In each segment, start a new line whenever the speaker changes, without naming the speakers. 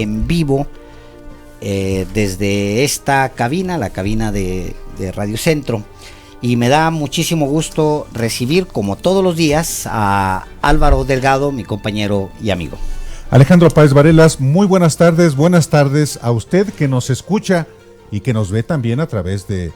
en vivo desde esta cabina, la cabina de Radio Centro. Y me da muchísimo gusto recibir, como todos los días, a Álvaro Delgado, mi compañero y amigo.
Alejandro Páez Varelas, muy buenas tardes a usted que nos escucha y que nos ve también a través de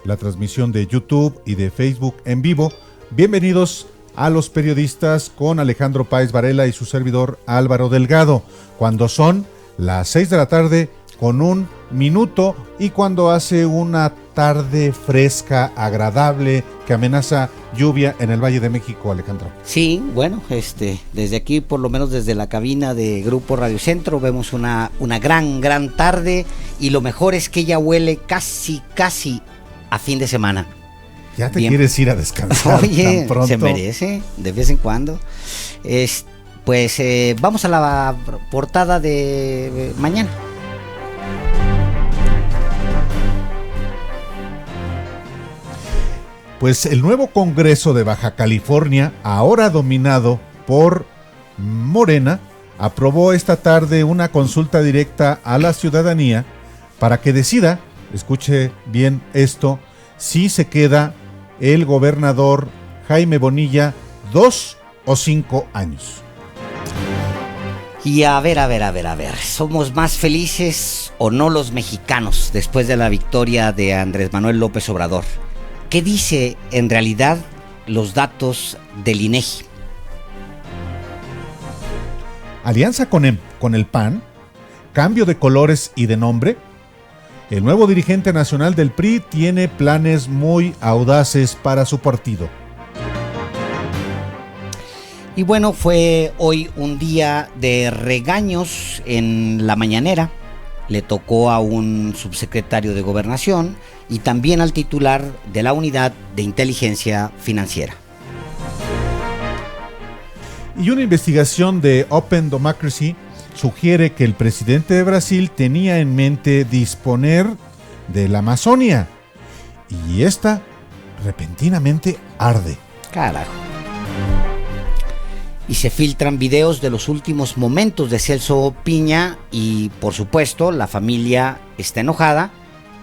la transmisión de YouTube y de Facebook en vivo. Bienvenidos a Los Periodistas con Alejandro Páez Varela y su servidor Álvaro Delgado, cuando son las 6 de la tarde con 1 minuto y cuando hace una tarde fresca, agradable, que amenaza lluvia en el Valle de México, Alejandro.
Sí, bueno, desde aquí, por lo menos desde la cabina de Grupo Radio Centro, vemos una gran tarde, y lo mejor es que ya huele casi a fin de semana.
¿Ya te quieres ir a descansar?
Oye,
tan pronto?
Se merece, de vez en cuando. Vamos a la portada de mañana.
Pues el nuevo Congreso de Baja California, ahora dominado por Morena, aprobó esta tarde una consulta directa a la ciudadanía para que decida, escuche bien esto, si se queda el gobernador Jaime Bonilla 2 o 5 años.
Y a ver, ¿somos más felices o no los mexicanos después de la victoria de Andrés Manuel López Obrador? ¿Qué dice en realidad los datos del INEGI?
Alianza con el PAN, cambio de colores y de nombre. El nuevo dirigente nacional del PRI tiene planes muy audaces para su partido.
Y bueno, fue hoy un día de regaños en la mañanera. Le tocó a un subsecretario de Gobernación y también al titular de la Unidad de Inteligencia Financiera.
Y una investigación de Open Democracy sugiere que el presidente de Brasil tenía en mente disponer de la Amazonia, y esta repentinamente arde.
Carajo. Y se filtran videos de los últimos momentos de Celso Piña y, por supuesto, la familia está enojada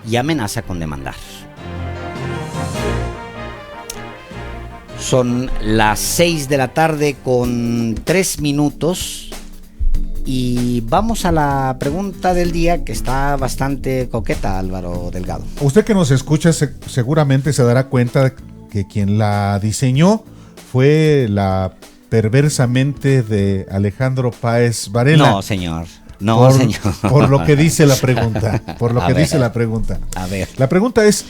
y amenaza con demandar. Son las 6 de la tarde con 3 minutos y vamos a la pregunta del día, que está bastante coqueta, Álvaro Delgado.
Usted que nos escucha seguramente se dará cuenta que quien la diseñó fue la perversamente de Alejandro Páez Varela.
No, señor. No, señor.
Por lo que dice la pregunta.
A ver.
La pregunta es: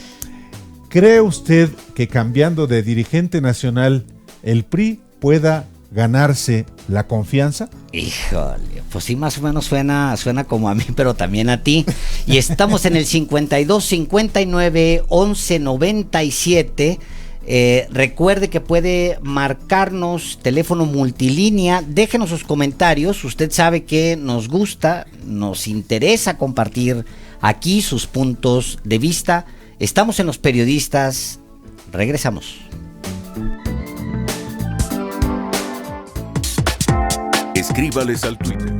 ¿cree usted que cambiando de dirigente nacional el PRI pueda ganarse la confianza?
Híjole, pues sí, más o menos suena como a mí, pero también a ti. Y estamos en el 52 59 11 97. Recuerde que puede marcarnos, teléfono multilínea, déjenos sus comentarios. Usted sabe que nos gusta, nos interesa compartir aquí sus puntos de vista. Estamos en Los Periodistas, regresamos.
Escríbales al Twitter.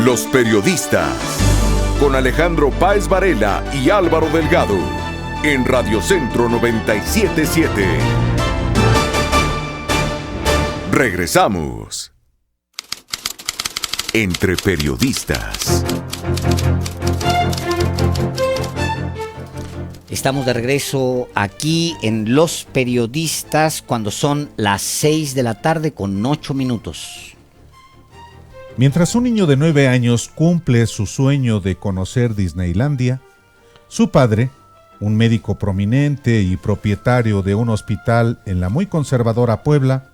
Los periodistas, con Alejandro Páez Varela y Álvaro Delgado, en Radio Centro 97.7. Regresamos. Entre periodistas.
Estamos de regreso aquí en Los Periodistas cuando son las 6 de la tarde con 8 minutos.
Mientras un niño de 9 años cumple su sueño de conocer Disneylandia, su padre, un médico prominente y propietario de un hospital en la muy conservadora Puebla,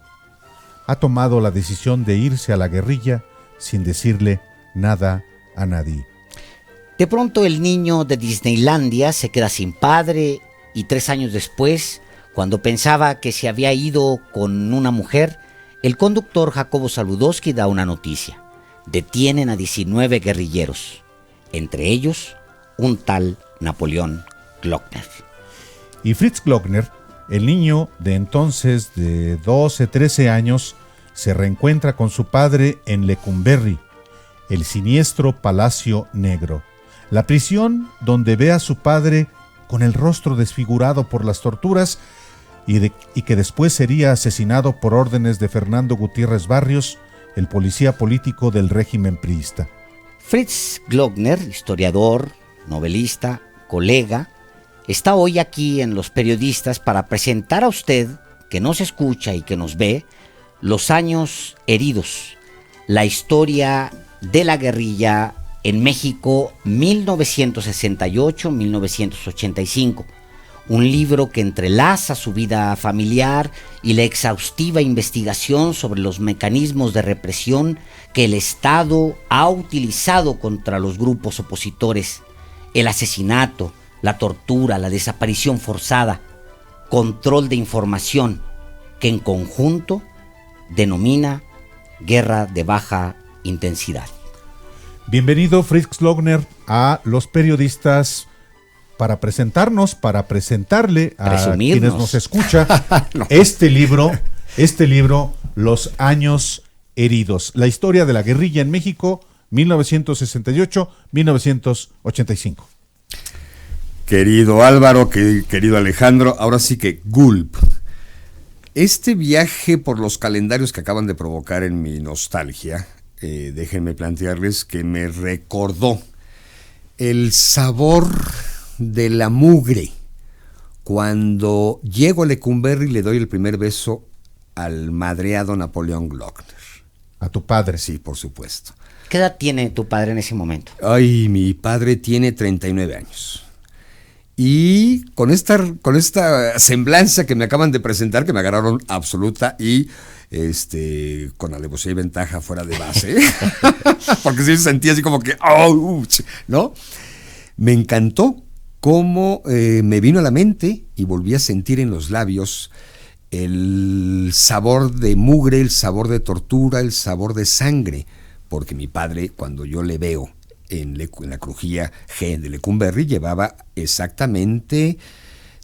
ha tomado la decisión de irse a la guerrilla sin decirle nada a nadie.
De pronto el niño de Disneylandia se queda sin padre y 3 años después, cuando pensaba que se había ido con una mujer, el conductor Jacobo Saludowski da una noticia. Detienen a 19 guerrilleros, entre ellos un tal Napoleón Glockner.
Y Fritz Glockner, el niño de entonces de 12-13 años, se reencuentra con su padre en Lecumberri, el siniestro Palacio Negro, la prisión donde ve a su padre con el rostro desfigurado por las torturas y que después sería asesinado por órdenes de Fernando Gutiérrez Barrios, el policía político del régimen priista.
Fritz Glockner, historiador, novelista, colega, está hoy aquí en Los Periodistas para presentar a usted, que nos escucha y que nos ve, Los años heridos, la historia de la guerrilla en México 1968-1985. Un libro que entrelaza su vida familiar y la exhaustiva investigación sobre los mecanismos de represión que el Estado ha utilizado contra los grupos opositores, el asesinato, la tortura, la desaparición forzada, control de información, que en conjunto denomina guerra de baja intensidad.
Bienvenido, Fritz Glockner, a Los Periodistas para presentarle a quienes nos escuchan no. este libro, Los años heridos, la historia de la guerrilla en México, 1968-1985.
Querido Álvaro, querido Alejandro, ahora sí que gulp. Este viaje por los calendarios que acaban de provocar en mi nostalgia, déjenme plantearles que me recordó el sabor de la mugre cuando llego a Lecumberri y le doy el primer beso al madreado Napoleón Glockner.
¿A tu padre?
Sí, por supuesto.
¿Qué edad tiene tu padre en ese momento?
Ay, mi padre tiene 39 años. Y con esta semblanza que me acaban de presentar, que me agarraron absoluta y con alevosía y ventaja fuera de base, porque sí sentía así como que, ¿no? Me encantó cómo me vino a la mente y volví a sentir en los labios el sabor de mugre, el sabor de tortura, el sabor de sangre, porque mi padre, cuando yo le veo en la crujía G de Lecumberri, llevaba exactamente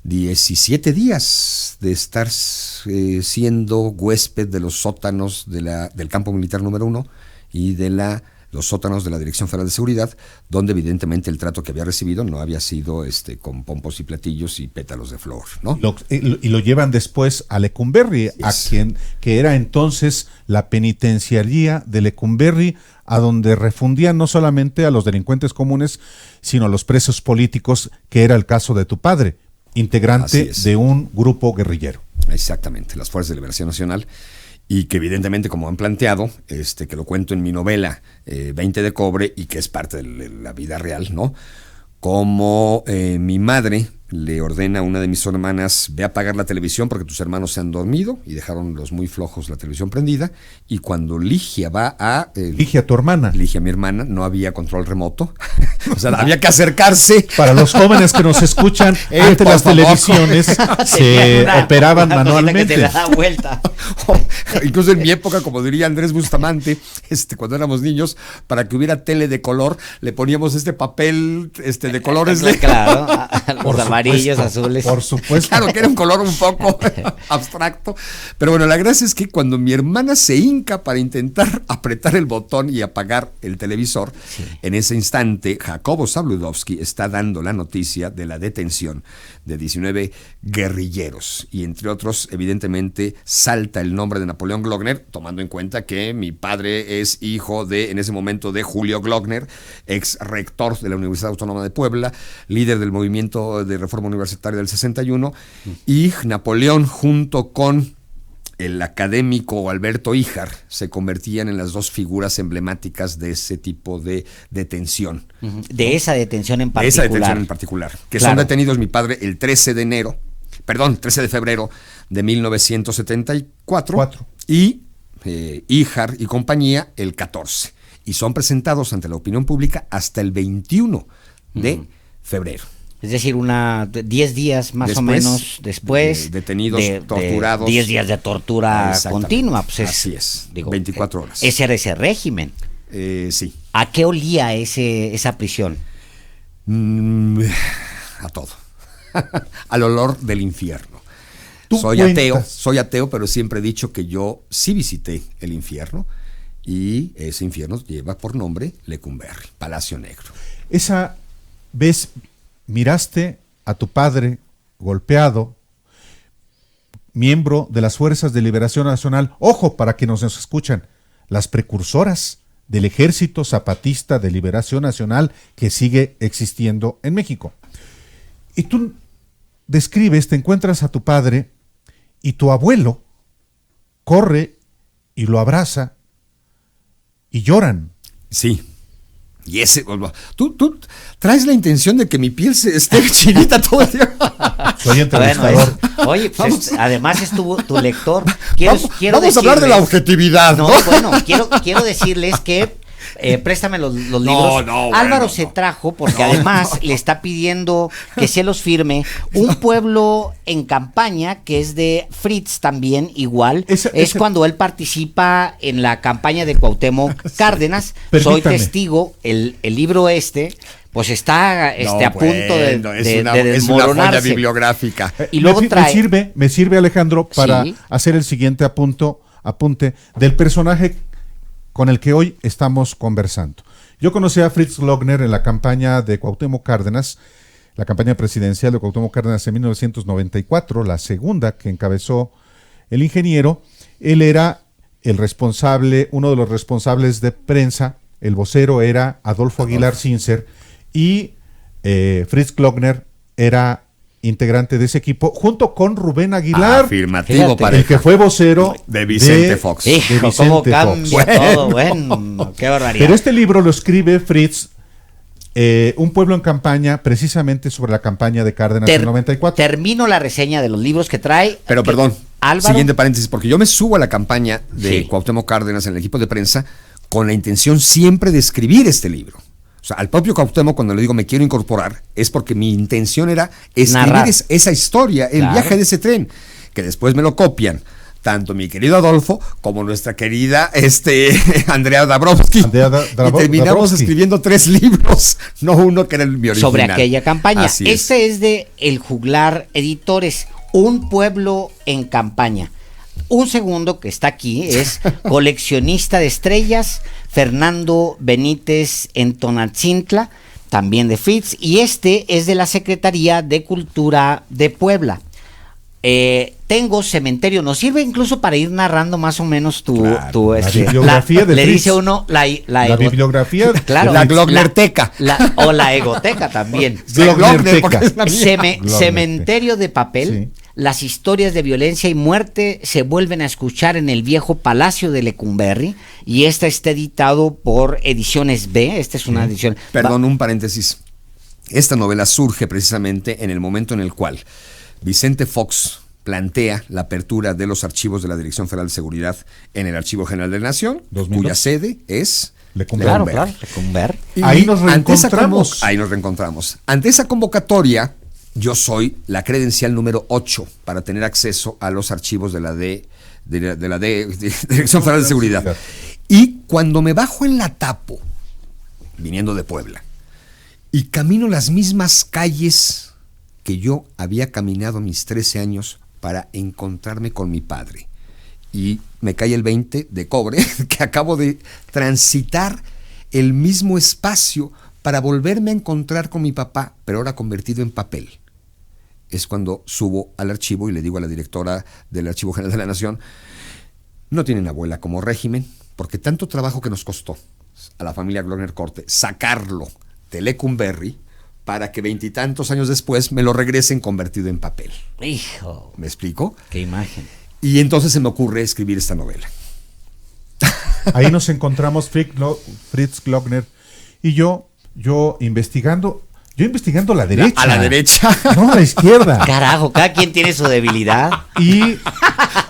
17 días de estar siendo huésped de los sótanos del campo militar número 1 y de los sótanos de la Dirección Federal de Seguridad, donde evidentemente el trato que había recibido no había sido con pompos y platillos y pétalos de flor, ¿no?
Y lo llevan después a Lecumberri, yes. Que era entonces la penitenciaría de Lecumberri, a donde refundían no solamente a los delincuentes comunes, sino a los presos políticos, que era el caso de tu padre, integrante de un grupo guerrillero.
Exactamente, las Fuerzas de Liberación Nacional, y que evidentemente, como han planteado, que lo cuento en mi novela 20 de cobre, y que es parte de la vida real, ¿no? Como mi madre le ordena a una de mis hermanas: ve a apagar la televisión porque tus hermanos se han dormido, y dejaron los muy flojos la televisión prendida, y cuando Ligia va a...
Ligia, tu hermana.
Ligia, mi hermana, no había control remoto, O sea, había que acercarse.
Para los jóvenes que nos escuchan, ante
por
las
favor.
televisiones se operaban
una cosita
manualmente.
que te da vuelta.
Incluso en mi época, como diría Andrés Bustamante, cuando éramos niños, para que hubiera tele de color, le poníamos este papel de colores de...
Claro, los
Por
amarillos,
supuesto,
azules.
Por supuesto.
Claro que era un color un poco abstracto. Pero bueno, la gracia es que cuando mi hermana se hinca para intentar apretar el botón y apagar el televisor, en ese instante Jacobo Zabludovsky está dando la noticia de la detención de 19 guerrilleros. Y entre otros, evidentemente, salta el nombre de Napoleón Glockner, tomando en cuenta que mi padre es hijo en ese momento, de Julio Glockner, ex rector de la Universidad Autónoma de Puebla, líder del movimiento de reforma universitaria del 61, y Napoleón, junto con el académico Alberto Híjar, se convertían en las dos figuras emblemáticas de ese tipo de detención.
De esa detención en
De
particular.
esa detención en particular. Que
Claro.
son detenidos mi padre el 13 de febrero de 1974 y Híjar y compañía el 14. Y son presentados ante la opinión pública hasta el 21 de febrero.
Es decir, 10 días más o
Después,
menos después.
detenidos, torturados.
10 días de tortura
Exactamente.
continua. Pues
Así es, 24 horas.
Ese era ese régimen.
Sí.
¿A qué olía esa prisión?
A todo. Al olor del infierno.
Tú
Soy
cuentas.
ateo, pero siempre he dicho que yo sí visité el infierno, y ese infierno lleva por nombre Lecumberri, Palacio Negro.
Esa vez miraste a tu padre golpeado, miembro de las Fuerzas de Liberación Nacional, ojo, para que nos escuchan, las precursoras del Ejército Zapatista de Liberación Nacional que sigue existiendo en México. Y tú describes, te encuentras a tu padre y tu abuelo corre y lo abraza y lloran.
Sí. Y tú traes la intención de que mi piel se esté chinita todo el día.
Soy entrevistador.
Oye, pues además estuvo tu lector.
Vamos a hablar de la objetividad, ¿no?
Bueno, quiero decirles que préstame los libros. Álvaro se trajo, porque además le está pidiendo que se los firme, Un pueblo en campaña, que es de Fritz también, igual. Es cuando él participa en la campaña de Cuauhtémoc Cárdenas. Soy
Permítame.
testigo, el libro pues está a punto de
es una joya
desmoronarse.
bibliográfica.
Y luego
me sirve, Alejandro, para
Sí.
hacer el siguiente apunte del personaje con el que hoy estamos conversando. Yo conocí a Fritz Glockner en la campaña de Cuauhtémoc Cárdenas, la campaña presidencial de Cuauhtémoc Cárdenas en 1994, la segunda que encabezó el ingeniero. Él era el responsable, uno de los responsables de prensa, el vocero era Adolfo Aguilar Sincer, y Fritz Glockner era integrante de ese equipo, junto con Rubén Aguilar,
Afirmativo,
Fíjate.
el
pareja.
que fue vocero
De Vicente Fox.
de
Hijo,
Vicente
cómo
Fox.
cambia todo, bueno, qué barbaridad.
Pero este libro lo escribe Fritz, Un pueblo en campaña, precisamente sobre la campaña de Cárdenas del 94.
Termino la reseña de los libros que trae.
Pero perdón,
Álvaro.
siguiente paréntesis, porque yo me subo a la campaña de
Sí.
Cuauhtémoc Cárdenas en el equipo de prensa con la intención siempre de escribir este libro. O sea, al propio Cuauhtémoc, cuando le digo me quiero incorporar, es porque mi intención era escribir
Narrar.
esa historia, el
Claro.
viaje de ese tren, que después me lo copian tanto mi querido Adolfo como nuestra querida Andrea Dabrowski. Y terminamos
Dabrowski.
escribiendo 3 libros, no uno que era mi original.
Sobre aquella campaña.
Así es.
Este es de El Juglar Editores, Un pueblo en campaña. Un segundo que está aquí es Coleccionista de estrellas, Fernando Benítez en Tonatzintla, también de Fritz, y este es de la Secretaría de Cultura de Puebla. Tengo Cementerio, nos sirve incluso para ir narrando más o menos
Claro, la bibliografía de
le
Fritz.
dice uno la
bibliografía,
claro,
la Glocknerteca.
o la egoteca también.
Glockner, porque es la mía.
Glockner.
Cementerio de papel.
Sí.
Las historias de violencia y muerte se vuelven a escuchar en el viejo Palacio de Lecumberri, y esta está editado por Ediciones B. Esta es una edición.
Perdón, un paréntesis. Esta novela surge precisamente en el momento en el cual Vicente Fox plantea la apertura de los archivos de la Dirección Federal de Seguridad en el Archivo General de la Nación,
2002.
cuya sede es
Claro,
Lecumberri.
claro, Lecumberri.
Y
Ahí nos
ante esa
reencontramos.
ahí nos reencontramos. Ante esa convocatoria, yo soy la credencial número 8 para tener acceso a los archivos de la Dirección Federal de Seguridad. Y cuando me bajo en la Tapo, viniendo de Puebla, y camino las mismas calles que yo había caminado a mis 13 años para encontrarme con mi padre, y me cae el 20 de cobre que acabo de transitar el mismo espacio para volverme a encontrar con mi papá, pero ahora convertido en papel. Es cuando subo al archivo y le digo a la directora del Archivo General de la Nación: no tienen abuela como régimen, porque tanto trabajo que nos costó a la familia Glockner Corte sacarlo de Lecumberri para que 20 y tantos años después me lo regresen convertido en papel.
Hijo,
¿Me explico?
qué imagen.
Y entonces se me ocurre escribir esta novela.
Ahí nos encontramos Fritz Glockner y yo investigando a la derecha.
A la derecha.
No, a la izquierda.
Carajo, cada quien tiene su debilidad.
Y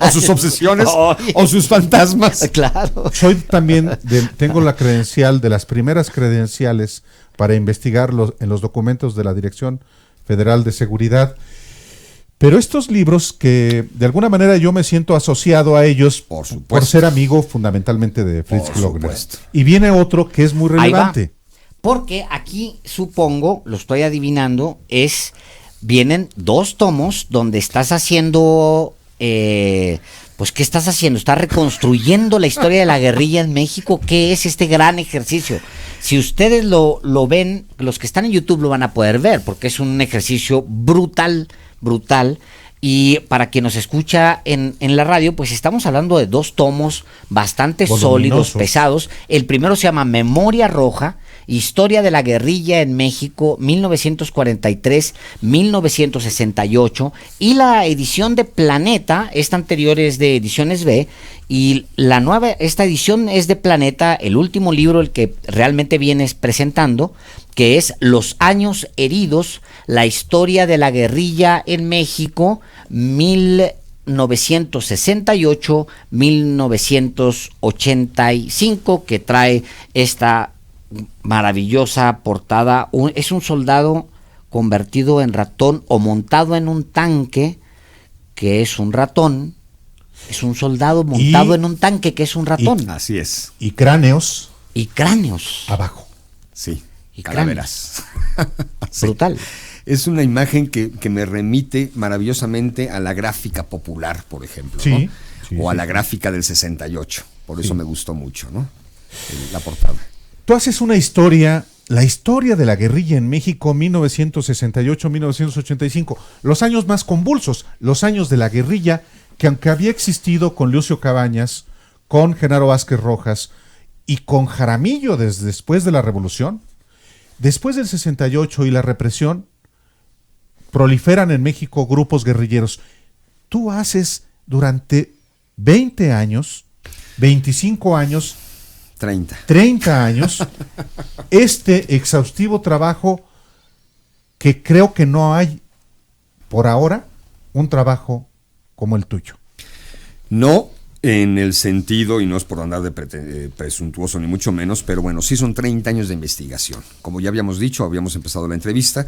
O sus obsesiones,
Oye.
o sus fantasmas.
Claro.
soy también, tengo la credencial, de las primeras credenciales para investigar en los documentos de la Dirección Federal de Seguridad. Pero estos libros que de alguna manera yo me siento asociado a ellos
Por supuesto.
por ser amigo fundamentalmente de Fritz
Por
Glockner.
supuesto.
Y viene otro que es muy
Ahí va.
relevante.
Porque aquí, supongo, lo estoy adivinando, vienen 2 tomos donde estás haciendo, pues, ¿qué estás haciendo? Estás reconstruyendo la historia de la guerrilla en México. ¿Qué es este gran ejercicio? Si ustedes lo ven, los que están en YouTube lo van a poder ver, porque es un ejercicio brutal. Y para quien nos escucha en la radio, pues estamos hablando de 2 tomos bastante sólidos,
Voluminosos.
pesados. El primero se llama Memoria Roja, Historia de la Guerrilla en México, 1943-1968. Y la edición de Planeta, esta anterior es de Ediciones B, y esta edición es de Planeta, el último libro, el que realmente vienes presentando, que es Los Años Heridos, la historia de la guerrilla en México, 1968-1985, que trae esta maravillosa portada. Es un soldado convertido en ratón o montado en un tanque, que es un ratón. Es un soldado montado en un tanque, que es un ratón.
Así es.
Y cráneos
Y cráneos.
abajo.
Sí.
Y
Calaveras. Sí.
Brutal.
Es una imagen que me remite maravillosamente a la gráfica popular, por ejemplo,
Sí,
¿no?
sí,
O a
sí,
la
sí.
gráfica del 68. Por eso
Sí.
me gustó mucho, ¿no? La portada.
Tú haces una historia, la historia de la guerrilla en México, 1968-1985, los años más convulsos, los años de la guerrilla, que aunque había existido con Lucio Cabañas, con Genaro Vázquez Rojas y con Jaramillo desde después de la Revolución, después del 68 y la represión, proliferan en México grupos guerrilleros. Tú haces durante 20 años, 25 años,
30.
30 años, este exhaustivo trabajo que creo que no hay, por ahora, un trabajo como el tuyo.
No en el sentido, y no es por andar de presuntuoso ni mucho menos, pero bueno, sí son 30 años de investigación. Como ya habíamos dicho, habíamos empezado la entrevista,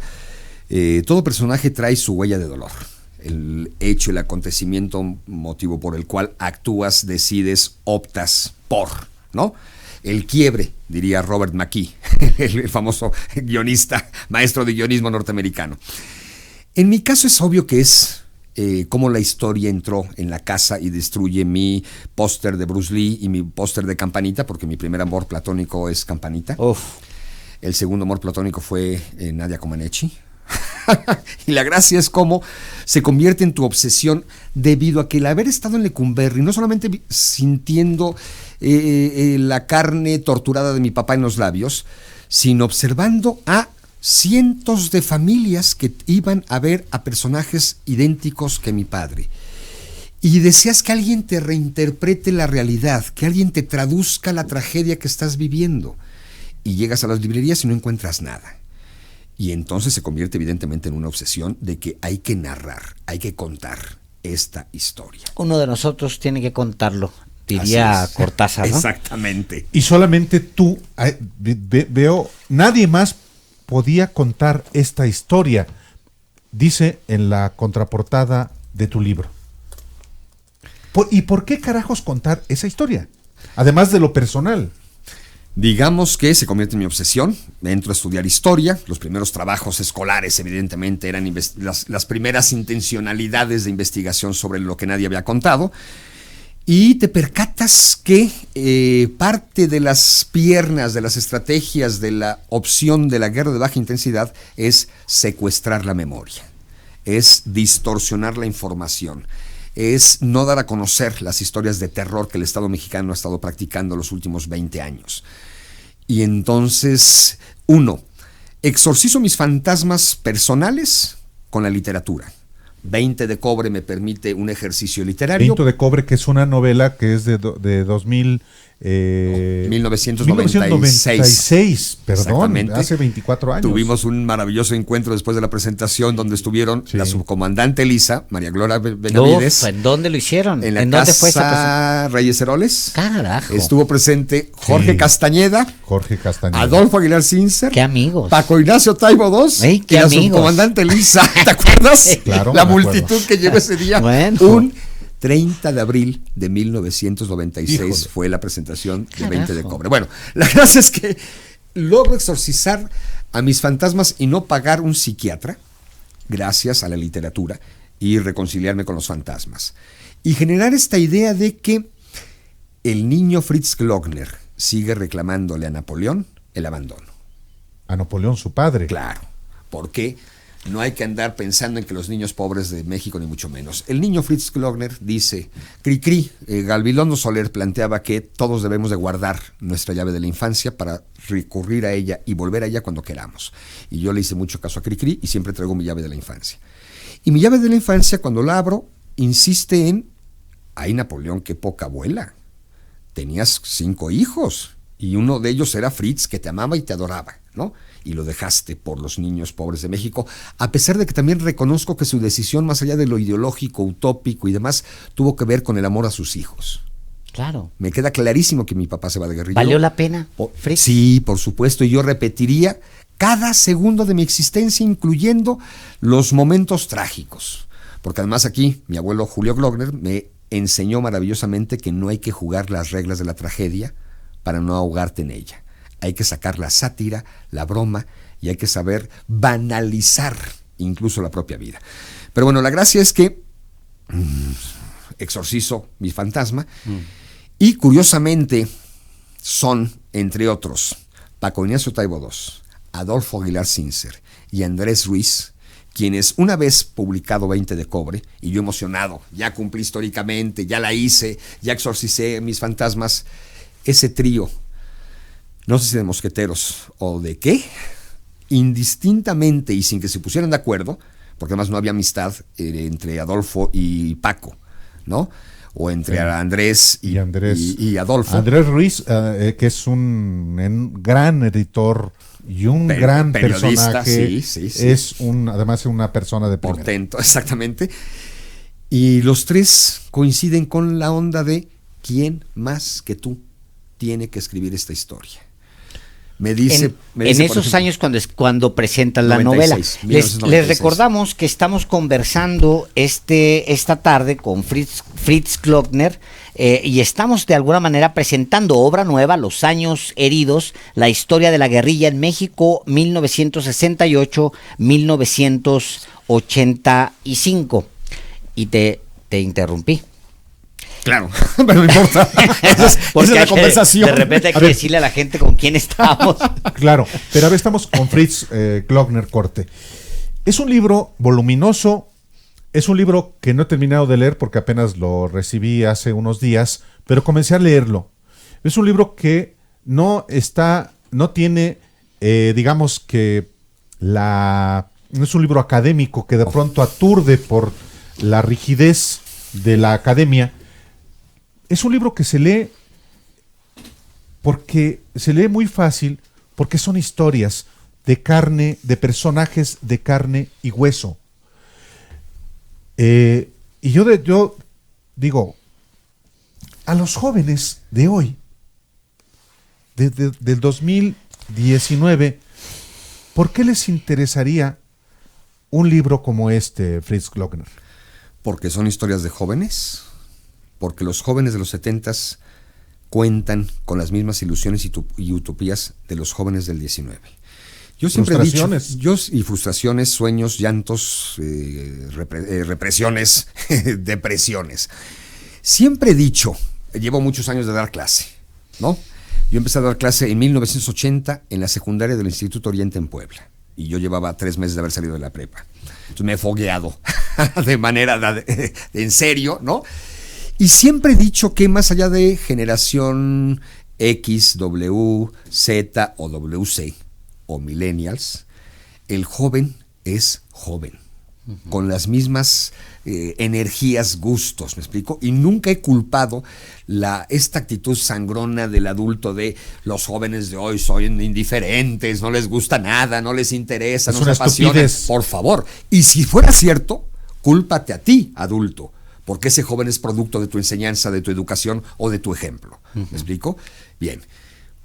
todo personaje trae su huella de dolor. El hecho, el acontecimiento, motivo por el cual actúas, decides, optas por, ¿no? El quiebre, diría Robert McKee, el famoso guionista, maestro de guionismo norteamericano. En mi caso es obvio que es cómo la historia entró en la casa y destruye mi póster de Bruce Lee y mi póster de Campanita, porque mi primer amor platónico es Campanita.
Uf.
El segundo amor platónico fue Nadia Comaneci. Y la gracia es cómo se convierte en tu obsesión debido a que el haber estado en Lecumberri, no solamente sintiendo la carne torturada de mi papá en los labios, sino observando a cientos de familias que iban a ver a personajes idénticos que mi padre. Y deseas que alguien te reinterprete la realidad, que alguien te traduzca la tragedia que estás viviendo. Y llegas a las librerías y no encuentras nada. Y entonces se convierte evidentemente en una obsesión de que hay que narrar, hay que contar esta historia.
Uno de nosotros tiene que contarlo. diría
Así es.
Cortázar, ¿no?
Exactamente.
Y solamente tú, veo, nadie más podía contar esta historia, dice en la contraportada de tu libro. ¿Y por qué carajos contar esa historia? Además de lo personal.
Digamos que se convierte en mi obsesión. Entro a estudiar historia. Los primeros trabajos escolares, evidentemente, eran las primeras intencionalidades de investigación sobre lo que nadie había contado. Y te percatas que parte de las piernas, de las estrategias de la opción de la guerra de baja intensidad es secuestrar la memoria, es distorsionar la información, es no dar a conocer las historias de terror que el Estado mexicano ha estado practicando los últimos 20 años. Y entonces, exorcizo mis fantasmas personales con la literatura. 20 de cobre me permite un ejercicio literario.
20 de cobre, que es una novela que es de 1996, perdón, hace 24 años.
Tuvimos un maravilloso encuentro después de la presentación donde estuvieron la subcomandante Elisa, María Gloria Benavides.
¿En dónde lo hicieron?
En la
¿En dónde
casa
fue esa presentación?
Reyes Heroles.
Carajo.
Estuvo presente Jorge Castañeda, Adolfo Aguilar Cincer,
qué amigos,
Paco Ignacio Taibo II y la subcomandante Elisa. ¿Te acuerdas?
Claro,
la multitud que llegó ese día.
Bueno.
Un 30 de abril de 1996
Híjole.
fue la presentación de
Carajo.
20 de cobre. Bueno, la gracia es que logro exorcizar a mis fantasmas y no pagar un psiquiatra, gracias a la literatura, y reconciliarme con los fantasmas. Y generar esta idea de que el niño Fritz Glockner sigue reclamándole a Napoleón el abandono.
A Napoleón, su padre.
Claro, porque no hay que andar pensando en que los niños pobres de México, ni mucho menos. El niño Fritz Glockner dice, Gabilondo Soler planteaba que todos debemos de guardar nuestra llave de la infancia para recurrir a ella y volver a ella cuando queramos. Y yo le hice mucho caso a Cricri y siempre traigo mi llave de la infancia. Y mi llave de la infancia, cuando la abro, insiste en, ay, Napoleón, qué poca abuela. Tenías 5 hijos y uno de ellos era Fritz, que te amaba y te adoraba, ¿no? Y lo dejaste por los niños pobres de México, a pesar de que también reconozco que su decisión, más allá de lo ideológico, utópico y demás, tuvo que ver con el amor a sus hijos.
Claro.
Me queda clarísimo que mi papá se va de guerrillero.
¿Valió la pena, Fritz?
Sí, por supuesto, y yo repetiría cada segundo de mi existencia, incluyendo los momentos trágicos. Porque además aquí, mi abuelo Julio Glockner me enseñó maravillosamente que no hay que jugar las reglas de la tragedia para no ahogarte en ella. Hay que sacar la sátira, la broma, y hay que saber banalizar incluso la propia vida. Pero bueno, la gracia es que exorcizo mi fantasma, y curiosamente son, entre otros, Paco Ignacio Taibo II, Adolfo Aguilar Cincer y Andrés Ruiz, quienes una vez publicado 20 de cobre, y yo emocionado, ya cumplí históricamente, ya la hice, ya exorcicé mis fantasmas, ese trío, no sé si de mosqueteros o de qué, indistintamente y sin que se pusieran de acuerdo, porque además no había amistad entre Adolfo y Paco, ¿no? O entre Andrés y Adolfo.
Andrés Ruiz, que es un gran editor y un gran personaje,
sí.
es además una persona de primera.
Portento, exactamente. Y los tres coinciden con la onda de ¿quién más que tú tiene que escribir esta historia? Me dice,
en esos ejemplo, años cuando presentan la 96, novela, les recordamos que estamos conversando esta tarde con Fritz Glockner y estamos de alguna manera presentando obra nueva, Los Años Heridos, la historia de la guerrilla en México 1968-1985. Y te interrumpí.
Claro, pero no importa. Porque esa es la conversación.
De repente hay que decirle a la gente con quién estamos.
Claro, pero a ver, estamos con Fritz Glockner Corte. Es un libro voluminoso, es un libro que no he terminado de leer porque apenas lo recibí hace unos días, pero comencé a leerlo. Es un libro que no tiene, digamos que no es un libro académico que de pronto aturde por la rigidez de la academia. Es un libro que se lee muy fácil, porque son historias de carne, de personajes de carne y hueso. Y yo digo, a los jóvenes de hoy, del 2019, ¿por qué les interesaría un libro como este, Fritz Glockner?
Porque son historias de jóvenes, porque los jóvenes de los 70s cuentan con las mismas ilusiones y utopías de los jóvenes del 19. Yo siempre he dicho, y frustraciones, sueños, llantos, represiones, depresiones. Siempre he dicho, llevo muchos años de dar clase, ¿no? Yo empecé a dar clase en 1980 en la secundaria del Instituto Oriente en Puebla. Y yo llevaba 3 meses de haber salido de la prepa. Entonces me he fogueado de manera en serio, ¿no? Y siempre he dicho que más allá de generación X, W, Z o WC o millennials, el joven es joven, con las mismas energías, gustos, ¿me explico? Y nunca he culpado esta actitud sangrona del adulto de los jóvenes de hoy son indiferentes, no les gusta nada, no les interesa, no se apasionan. Por favor. Y si fuera cierto, cúlpate a ti, adulto, porque ese joven es producto de tu enseñanza, de tu educación o de tu ejemplo. ¿Me explico? Bien.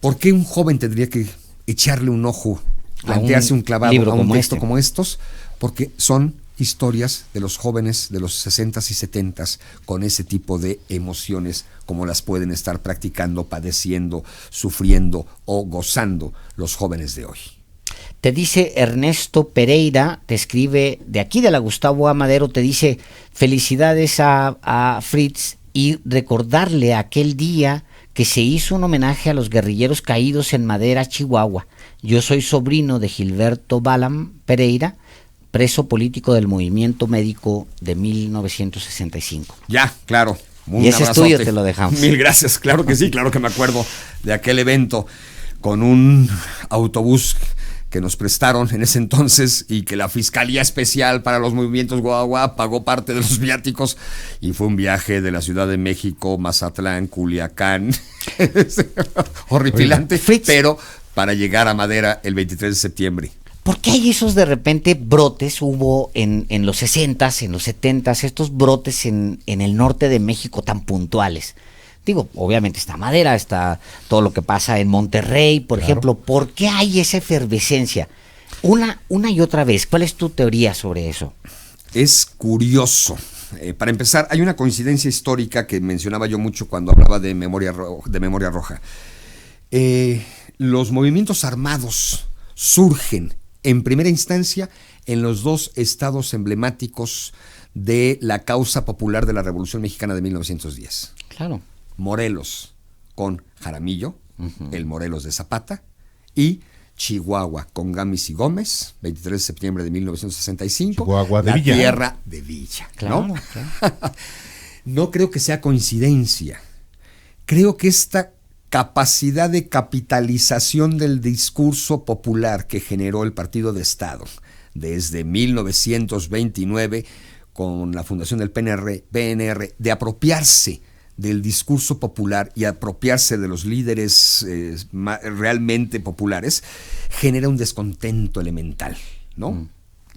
¿Por qué un joven tendría que echarle un ojo, plantearse un clavado a un texto como estos? Porque son historias de los jóvenes de los 60s y 70s con ese tipo de emociones como las pueden estar practicando, padeciendo, sufriendo o gozando los jóvenes de hoy.
Te dice Ernesto Pereira, te escribe de aquí de la Gustavo A. Madero, te dice felicidades a Fritz y recordarle aquel día que se hizo un homenaje a los guerrilleros caídos en Madera, Chihuahua. Yo soy sobrino de Gilberto Balam Pereira, preso político del movimiento médico de 1965.
Ya, claro.
Y ese es tuyo, te lo dejamos.
Mil gracias, claro que sí, claro que me acuerdo de aquel evento con un autobús que nos prestaron en ese entonces y que la Fiscalía Especial para los Movimientos Guagua pagó parte de los viáticos y fue un viaje de la Ciudad de México, Mazatlán, Culiacán, horripilante, pero para llegar a Madera el 23 de septiembre.
¿Por qué hay esos de repente brotes? Hubo en los 60s, en los 70s, estos brotes en el norte de México tan puntuales. Digo, obviamente está Madera, está todo lo que pasa en Monterrey, por ejemplo. ¿Por qué hay esa efervescencia? Una y otra vez, ¿cuál es tu teoría sobre eso?
Es curioso. Para empezar, hay una coincidencia histórica que mencionaba yo mucho cuando hablaba de Memoria Roja. Los movimientos armados surgen en primera instancia en los 2 estados emblemáticos de la causa popular de la Revolución Mexicana de 1910.
Claro.
Morelos con Jaramillo, el Morelos de Zapata, y Chihuahua con Gámez y Gómez, 23 de septiembre de 1965,
Chihuahua de
la
Villa.
tierra de Villa.
Claro,
¿no?
claro.
No creo que sea coincidencia. Creo que esta capacidad de capitalización del discurso popular que generó el Partido de Estado desde 1929 con la fundación del PNR, de apropiarse del discurso popular y apropiarse de los líderes realmente populares, genera un descontento elemental, ¿no?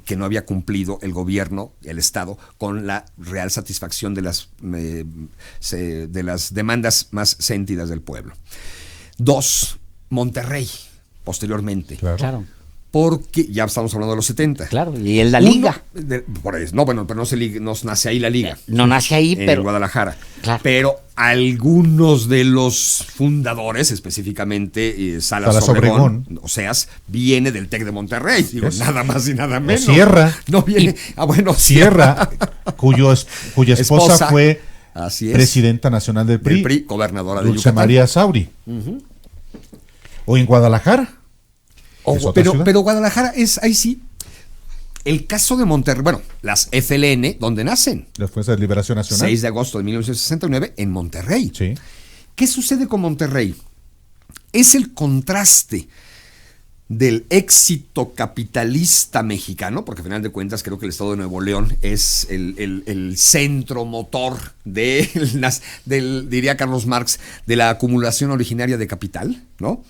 Que no había cumplido el gobierno, el Estado, con la real satisfacción de las demandas más sentidas del pueblo. 2, Monterrey, posteriormente.
Claro.
Porque ya estamos hablando de los 70.
Claro, y en la liga.
Por eso, no, bueno, pero no nace ahí la liga.
No nace ahí,
en
pero
Guadalajara.
Claro.
Pero algunos de los fundadores, específicamente Salas Obregón, o sea, viene del TEC de Monterrey. Digo, nada más y nada menos.
O Sierra.
No viene.
Sierra, cuya esposa fue presidenta nacional del PRI,
gobernadora de
Dulce
Yucatán.
María Sauri. O en Guadalajara.
Pero Guadalajara es, ahí sí, el caso de Monterrey, bueno, las FLN, ¿dónde nacen?
Las Fuerzas de Liberación Nacional.
6 de agosto de 1969, en Monterrey.
Sí.
¿Qué sucede con Monterrey? Es el contraste del éxito capitalista mexicano, porque al final de cuentas creo que el estado de Nuevo León es el centro motor diría Carlos Marx, de la acumulación originaria de capital, ¿no?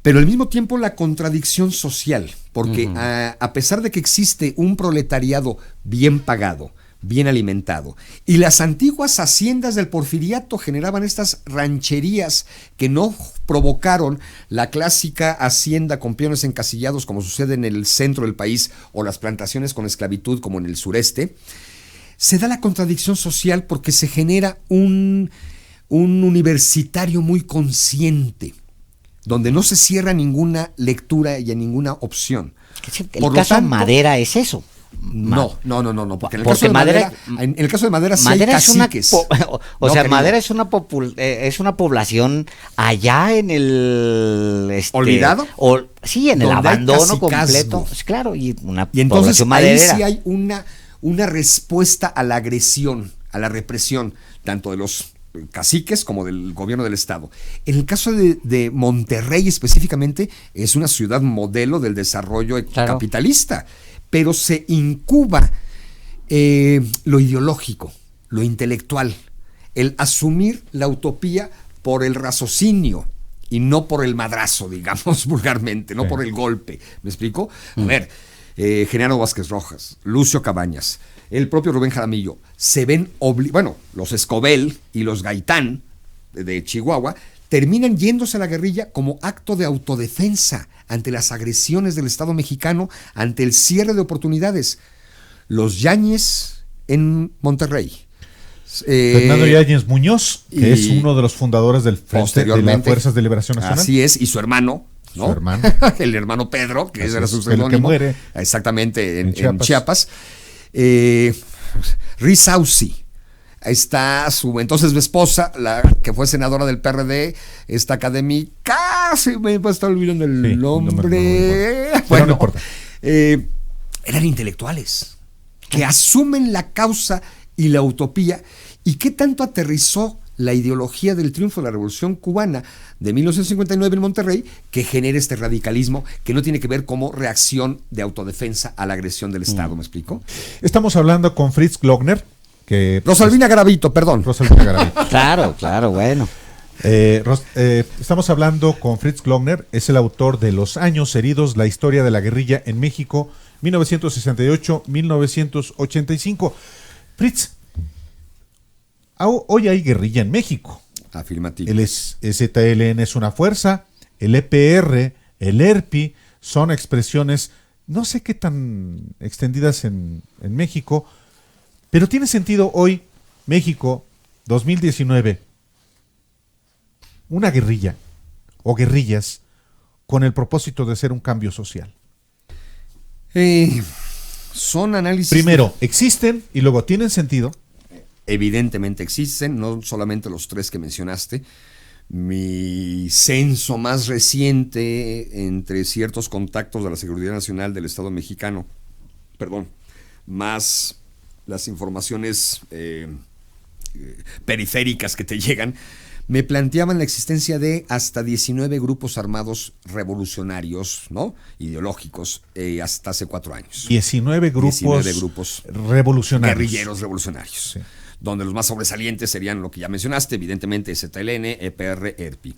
Pero al mismo tiempo la contradicción social, porque a pesar de que existe un proletariado bien pagado, bien alimentado. Y las antiguas haciendas del porfiriato generaban estas rancherías que no provocaron la clásica hacienda con peones encasillados como sucede en el centro del país o las plantaciones con esclavitud como en el sureste. Se da la contradicción social porque se genera un universitario muy consciente, donde no se cierra ninguna lectura y a ninguna opción.
El caso Madera es eso.
No, porque en el caso de Madera sí hay caciques.
Madera es una población allá en el
¿olvidado?
Sí, en el abandono completo. Claro, y
entonces
población
ahí
maderera.
sí hay una respuesta a la agresión, a la represión, tanto de los caciques como del gobierno del estado. En el caso de Monterrey específicamente, es una ciudad modelo del desarrollo capitalista, pero se incuba lo ideológico, lo intelectual, el asumir la utopía por el raciocinio y no por el madrazo, digamos vulgarmente, no por el golpe. ¿Me explico? A ver, Genaro Vázquez Rojas, Lucio Cabañas, el propio Rubén Jaramillo, se ven los Escobel y los Gaitán de Chihuahua terminan yéndose a la guerrilla como acto de autodefensa ante las agresiones del Estado mexicano, ante el cierre de oportunidades. Los Yáñez en Monterrey.
Fernando Yáñez Muñoz, que es uno de los fundadores del Frente de las Fuerzas de Liberación Nacional.
Así es, y su hermano, ¿no?
Su hermano.
El hermano Pedro, que ese era su
seudónimo. El que muere.
Exactamente, en Chiapas. Rizausi. Está su entonces esposa, la que fue senadora del PRD, esta académica, casi me está olvidando el nombre.
No importa.
Eran intelectuales que asumen la causa y la utopía. ¿Y qué tanto aterrizó la ideología del triunfo de la Revolución Cubana de 1959 en Monterrey que genera este radicalismo que no tiene que ver como reacción de autodefensa a la agresión del Estado? ¿Me explico?
Estamos hablando con Fritz Glockner.
Rosalvina Garavito, perdón.
Rosalvina Garavito.
Claro, bueno.
Estamos hablando con Fritz Glockner, es el autor de Los Años Heridos, la historia de la guerrilla en México, 1968-1985. Fritz, hoy hay guerrilla en México.
Afirmativo.
El ZLN es una fuerza, el EPR, el ERPI, son expresiones, no sé qué tan extendidas en México, pero tiene sentido hoy, México, 2019, una guerrilla o guerrillas con el propósito de hacer un cambio social.
Son análisis.
Primero, existen y luego tienen sentido.
Evidentemente existen, no solamente los tres que mencionaste. Mi censo más reciente entre ciertos contactos de la Seguridad Nacional del Estado mexicano, más las informaciones periféricas que te llegan, me planteaban la existencia de hasta 19 grupos armados revolucionarios, ¿no? Ideológicos, hasta hace 4 años.
19 grupos revolucionarios.
Guerrilleros revolucionarios. Sí. Donde los más sobresalientes serían lo que ya mencionaste, evidentemente ZLN, EPR, ERPI.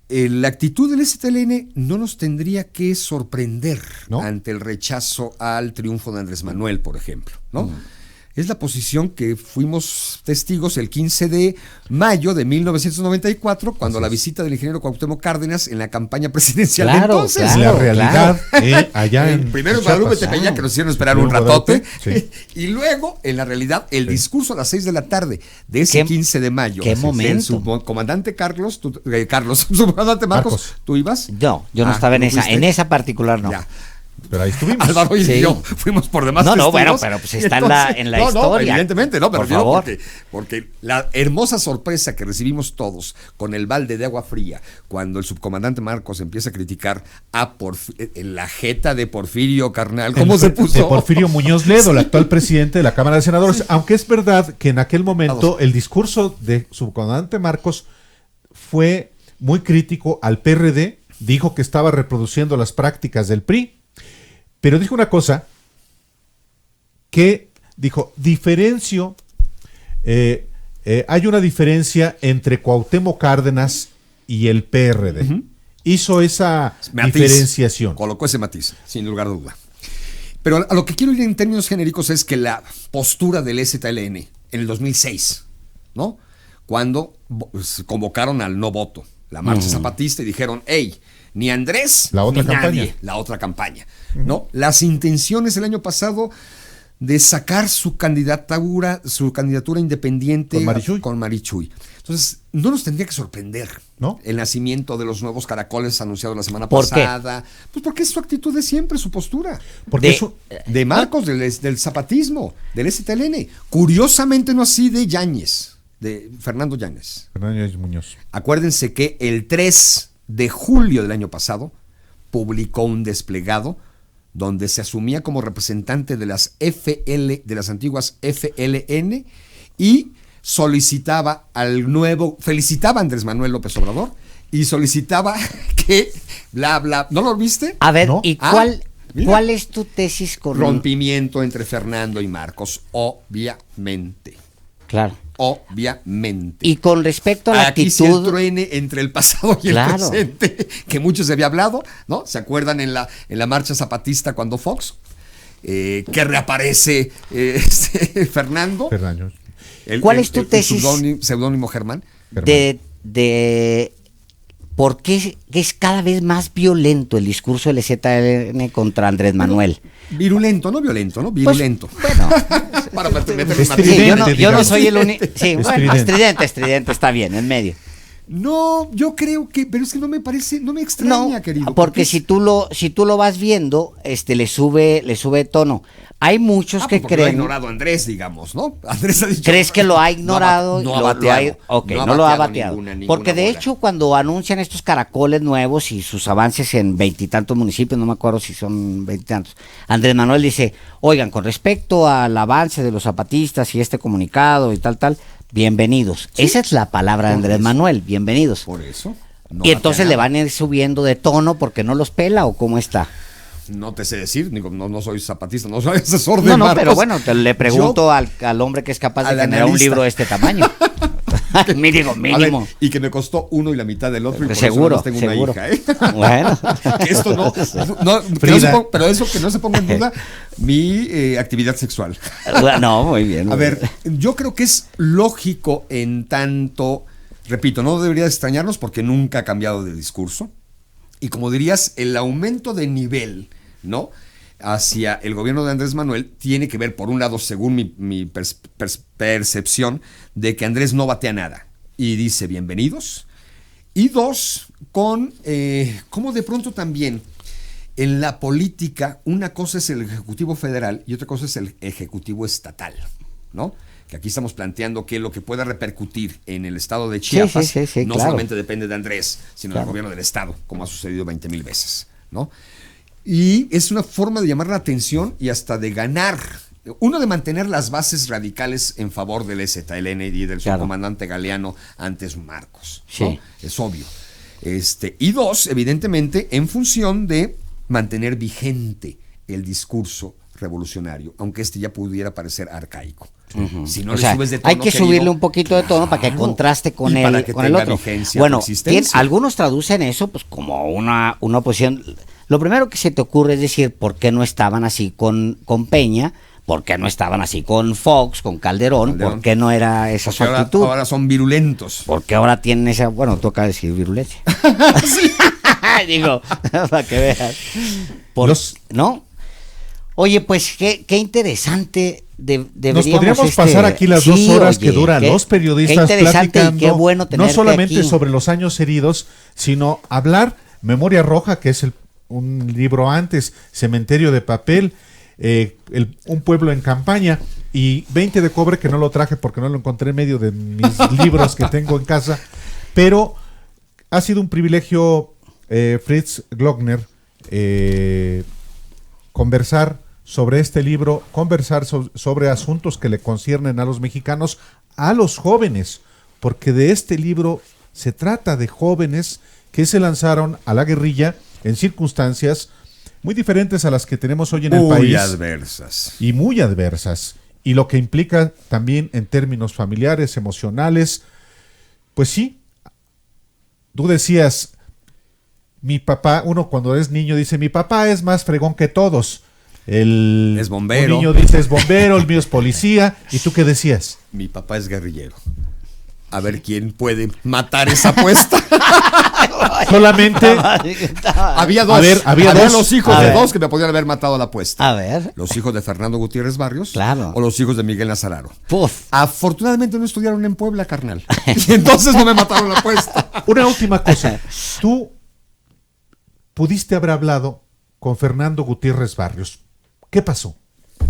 La actitud del ZLN no nos tendría que sorprender, ¿no?, ante el rechazo al triunfo de Andrés Manuel, por ejemplo, ¿no? Es la posición que fuimos testigos el 15 de mayo de 1994, cuando la visita del ingeniero Cuauhtémoc Cárdenas en la campaña presidencial de entonces.
Claro, la realidad, allá en
primero en Guadalupe Tepeyac, que nos hicieron esperar un ratote, sí. Y luego, en la realidad, el discurso a las 6 de la tarde de ese 15 de mayo.
¿Qué momento?
El subcomandante subcomandante Marcos, ¿tú ibas?
No, yo no estaba en esa, en esa particular no.
Ya.
Pero ahí estuvimos.
Álvaro y yo fuimos por demás.
No, bueno, pero pues está en la historia.
Evidentemente, no, pero
por favor.
Porque la hermosa sorpresa que recibimos todos con el balde de agua fría, cuando el subcomandante Marcos empieza a criticar en la jeta de Porfirio, carnal, ¿cómo se puso?
De Porfirio Muñoz Ledo, el actual presidente de la Cámara de Senadores, aunque es verdad que en aquel momento el discurso de subcomandante Marcos fue muy crítico al PRD, dijo que estaba reproduciendo las prácticas del PRI. Pero dijo una cosa que dijo, hay una diferencia entre Cuauhtémoc Cárdenas y el PRD. Hizo esa diferenciación.
Colocó ese matiz, sin lugar a duda. Pero a lo que quiero ir en términos genéricos es que la postura del EZLN en el 2006, ¿no? Cuando convocaron al no voto, la marcha zapatista, y dijeron, hey, ni Andrés,
la otra
ni
campaña.
nadie, la otra campaña, ¿no? Las intenciones el año pasado de sacar su candidatura independiente con Marichuy. Entonces, no nos tendría que sorprender,
¿no?,
el nacimiento de los nuevos caracoles anunciados la semana
¿Por
pasada. ¿Qué? Pues porque es su actitud de siempre, su postura.
Porque
De Marcos, del zapatismo, del STLN. Curiosamente no así de Yáñez, de Fernando Yáñez.
Fernández Muñoz.
Acuérdense que el 3 de julio del año pasado publicó un desplegado donde se asumía como representante de las de las antiguas FLN, y felicitaba a Andrés Manuel López Obrador y solicitaba que bla bla. ¿No lo viste?
A ver,
¿No?
¿y
Mira.
cuál es tu tesis con
Rompimiento entre Fernando y Marcos, obviamente.
Claro.
Obviamente.
Y con respecto a la
Aquí sí el
actitud,
truene entre el pasado y
Claro.
el presente, que muchos se había hablado, ¿no? ¿Se acuerdan en la marcha zapatista cuando Fox? Que reaparece Fernando.
¿Cuál es tu tesis?
Seudónimo Germán.
de por qué es cada vez más violento el discurso del ZLN contra Andrés Manuel.
Virulento, no violento, ¿no? Virulento.
Pues, bueno,
Para meter
sí, yo no soy el único. Sí, bueno,
Estridente.
estridente está bien, en medio.
No, yo creo que, pero es que no me extraña, querido.
Porque si tú lo vas viendo, le sube tono. Hay muchos que
porque lo ha
creen.
ignorado Andrés, digamos, ¿no? Andrés ha dicho,
¿Crees que lo ha ignorado?
No ha bateado.
No lo ha bateado.
Ninguna
Porque de
bola.
hecho, cuando anuncian estos caracoles nuevos y sus avances en veintitantos municipios, no me acuerdo si son veintitantos, Andrés Manuel dice, oigan, con respecto al avance de los zapatistas y este comunicado y tal, bienvenidos.
¿Sí?
Esa es la palabra de Andrés Manuel, bienvenidos.
Por eso.
Y entonces le van a ir subiendo de tono porque no los pela, ¿o cómo está?
No te sé decir, digo, no soy zapatista, no soy asesor de
No,
Marcos.
pero bueno, le pregunto al hombre que es capaz de
al
generar un
analista.
libro de este tamaño. Mínimo.
A ver, y que me costó uno y la mitad del otro, y por
Seguro,
eso no tengo
seguro.
una hija, ¿eh?
Bueno.
Que esto pero eso que no se ponga en duda mi actividad sexual.
No, muy bien.
A ver, yo creo que es lógico en tanto, repito, no debería extrañarnos porque nunca ha cambiado de discurso. Y como dirías, el aumento de nivel, ¿no?, hacia el gobierno de Andrés Manuel tiene que ver, por un lado, según mi percepción, de que Andrés no batea nada y dice bienvenidos. Y dos, con cómo de pronto también en la política una cosa es el Ejecutivo Federal y otra cosa es el Ejecutivo Estatal, ¿no? Que aquí estamos planteando que lo que pueda repercutir en el estado de Chiapas
sí,
no
claro.
solamente depende de Andrés, sino
Claro.
del gobierno del estado, como ha sucedido 20,000 veces, ¿no? Y es una forma de llamar la atención y hasta de ganar. Uno, de mantener las bases radicales en favor del EZLN y del
Claro.
subcomandante Galeano antes Marcos,
Sí.
¿no? Es obvio. Y dos, evidentemente, en función de mantener vigente el discurso revolucionario, aunque ya pudiera parecer arcaico. Si no
O
le
sea,
subes de tono,
hay que
querido,
subirle un poquito de tono para que
claro,
contraste con
y para
el
que
con el
tenga
otro.
vigencia
Bueno,
tu existencia.
algunos traducen eso pues como una oposición. Lo primero que se te ocurre es decir, ¿por qué no estaban así con Peña? ¿Por qué no estaban así con Fox, con Calderón? ¿Por qué no era esa su
Porque
actitud?
ahora son virulentos.
Porque ahora tienen esa, bueno, toca decir virulencia. Digo, para que veas. ¿No? Oye, pues qué interesante.
Nos podríamos pasar aquí las 2 horas que duran los periodistas
qué interesante
platicando,
y qué bueno
no
tenerte
solamente
aquí.
sobre los años heridos, sino hablar Memoria Roja, que es un libro antes, Cementerio de Papel, Un pueblo en campaña, y 20 de cobre, que no lo traje porque no lo encontré en medio de mis libros que tengo en casa, pero ha sido un privilegio, Fritz Glockner, conversar sobre este libro, conversar sobre asuntos que le conciernen a los mexicanos, a los jóvenes, porque de este libro se trata de jóvenes que se lanzaron a la guerrilla en circunstancias muy diferentes a las que tenemos hoy en el país.
Muy adversas.
Y muy adversas. Y lo que implica también en términos familiares, emocionales. Pues sí, tú decías, mi papá, uno cuando es niño dice, mi papá es más fregón que todos.
Es bombero.
Un niño dice es bombero, el mío es policía. ¿Y tú qué decías?
Mi papá es guerrillero. A ver quién puede matar esa apuesta.
Solamente
Había dos.
A ver, había dos.
Los hijos
A
de
ver.
dos que me podían haber matado la apuesta.
A ver.
Los hijos de Fernando Gutiérrez Barrios.
Claro.
O los hijos de Miguel Nazararo.
Puf.
Afortunadamente no estudiaron en Puebla, carnal. Y entonces no me mataron la apuesta.
una última cosa. Tú pudiste haber hablado con Fernando Gutiérrez Barrios. ¿Qué pasó?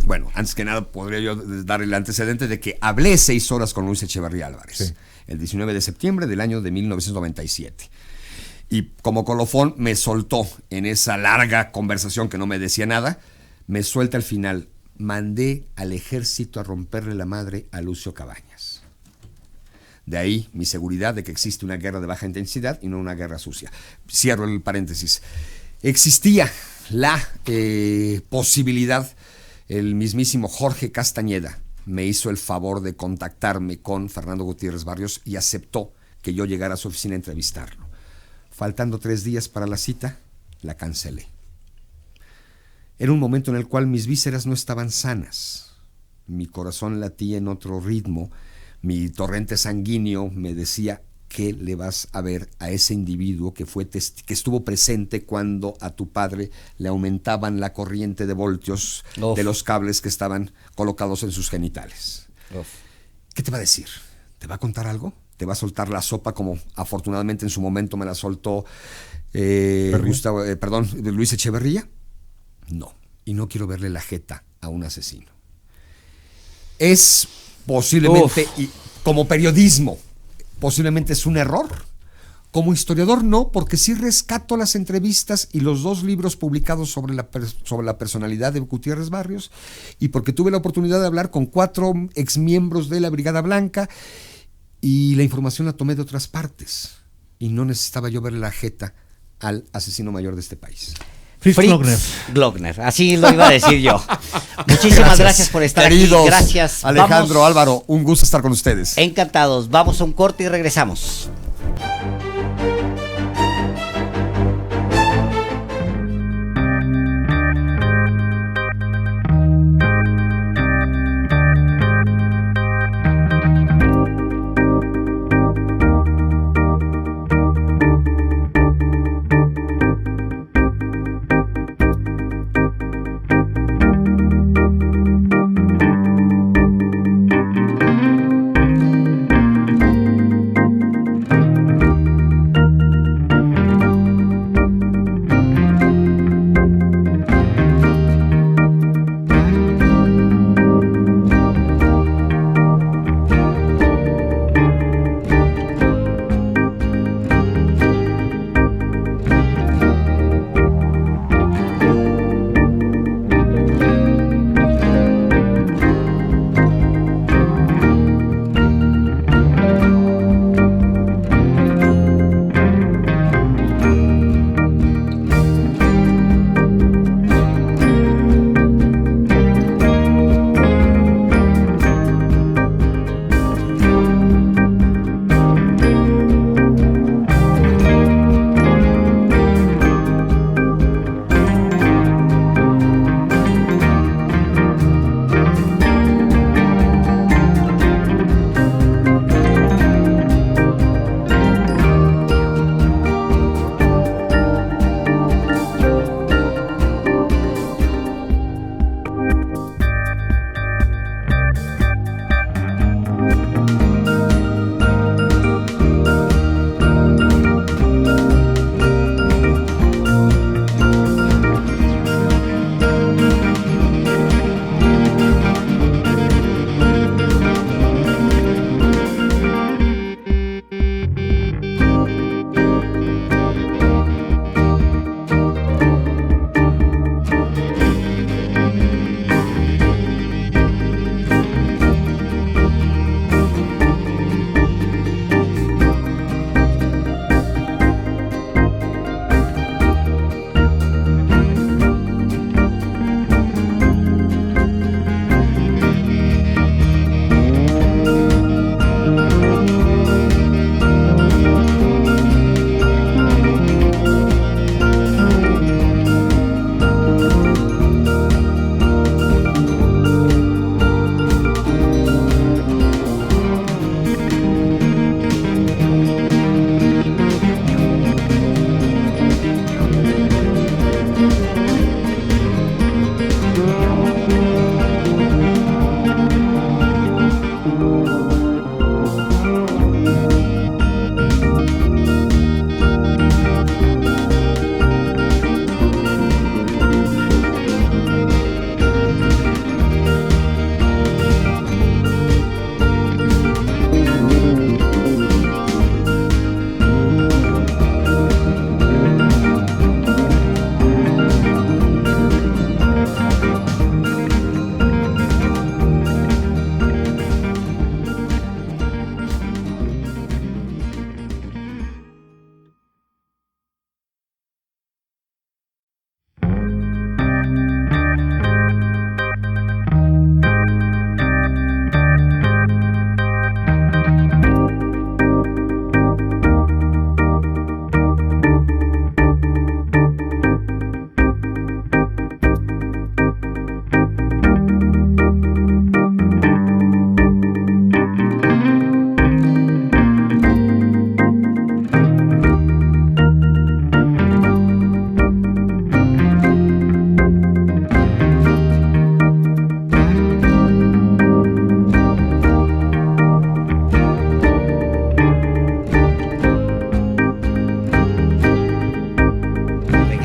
Bueno, antes que nada podría yo dar el antecedente de que hablé 6 horas con Luis Echeverría Álvarez.
Sí.
El 19 de septiembre del año de 1997. Y como colofón me soltó en esa larga conversación que no me decía nada, me suelta al final: mandé al ejército a romperle la madre a Lucio Cabañas. De ahí mi seguridad de que existe una guerra de baja intensidad y no una guerra sucia. Cierro el paréntesis. Existía la posibilidad, el mismísimo Jorge Castañeda me hizo el favor de contactarme con Fernando Gutiérrez Barrios y aceptó que yo llegara a su oficina a entrevistarlo. Faltando 3 días para la cita, la cancelé. Era un momento en el cual mis vísceras no estaban sanas. Mi corazón latía en otro ritmo. Mi torrente sanguíneo me decía: ¿qué le vas a ver a ese individuo que estuvo presente cuando a tu padre le aumentaban la corriente de voltios
Uf.
de los cables que estaban colocados en sus genitales?
Uf.
¿Qué te va a decir? ¿Te va a contar algo? ¿Te va a soltar la sopa como afortunadamente en su momento me la soltó Luis Echeverría? No. Y no quiero verle la jeta a un asesino. Es posiblemente, y como periodismo, posiblemente es un error. Como historiador no, porque sí rescato las entrevistas y los 2 libros publicados sobre la personalidad de Gutiérrez Barrios, y porque tuve la oportunidad de hablar con 4 exmiembros de la Brigada Blanca, y la información la tomé de otras partes, y no necesitaba yo verle la jeta al asesino mayor de este país.
Fritz Glockner.
Glockner, así lo iba a decir yo. Muchísimas gracias por estar
Queridos,
aquí. Gracias.
Alejandro,
Vamos,
Álvaro, un gusto estar con ustedes.
encantados. Vamos a un corte y regresamos.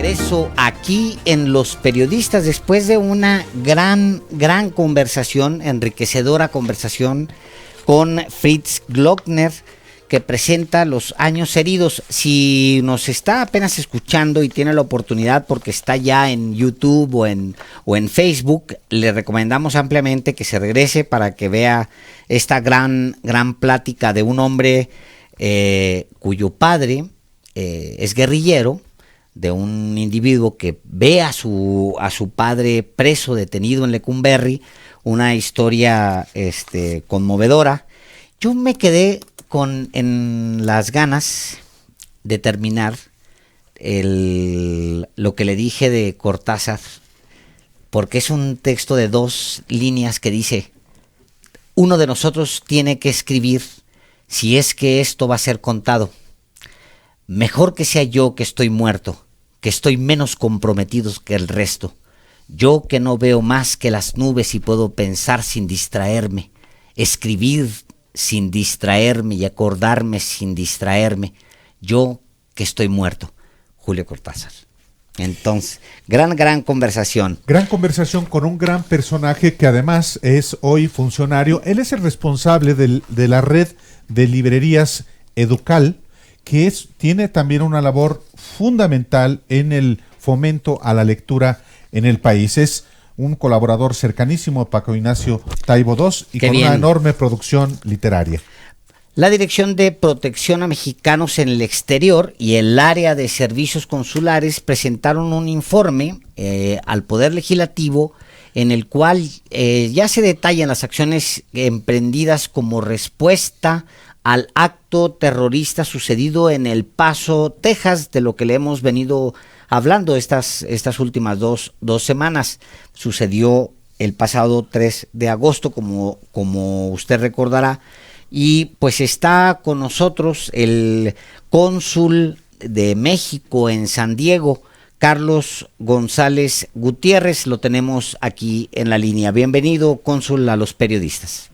regreso aquí en Los Periodistas después de una gran conversación, enriquecedora conversación con Fritz Glockner, que presenta Los Años Heridos. Si nos está apenas escuchando y tiene la oportunidad, porque está ya en YouTube o en Facebook, le recomendamos ampliamente que se regrese para que vea esta gran plática de un hombre cuyo padre es guerrillero, de un individuo que ve a su padre preso, detenido en Lecumberri, una historia conmovedora. Yo me quedé en las ganas de terminar lo que le dije de Cortázar, porque es un texto de 2 líneas que dice: uno de nosotros tiene que escribir si es que esto va a ser contado. Mejor que sea yo, que estoy muerto, que estoy menos comprometido que el resto. Yo que no veo más que las nubes y puedo pensar sin distraerme, escribir sin distraerme y acordarme sin distraerme. Yo que estoy muerto. Julio Cortázar. Entonces, gran conversación.
Gran conversación con un gran personaje que además es hoy funcionario. Él es el responsable de la red de librerías Educal, que tiene también una labor fundamental en el fomento a la lectura en el país. Es un colaborador cercanísimo de Paco Ignacio Taibo II y con una enorme producción literaria.
La Dirección de Protección a Mexicanos en el Exterior y el área de servicios consulares presentaron un informe al Poder Legislativo en el cual ya se detallan las acciones emprendidas como respuesta al acto terrorista sucedido en El Paso, Texas, de lo que le hemos venido hablando estas últimas dos semanas. Sucedió el pasado 3 de agosto, como usted recordará, y pues está con nosotros el cónsul de México en San Diego, Carlos González Gutiérrez. Lo tenemos aquí en la línea. Bienvenido, cónsul, a Los Periodistas.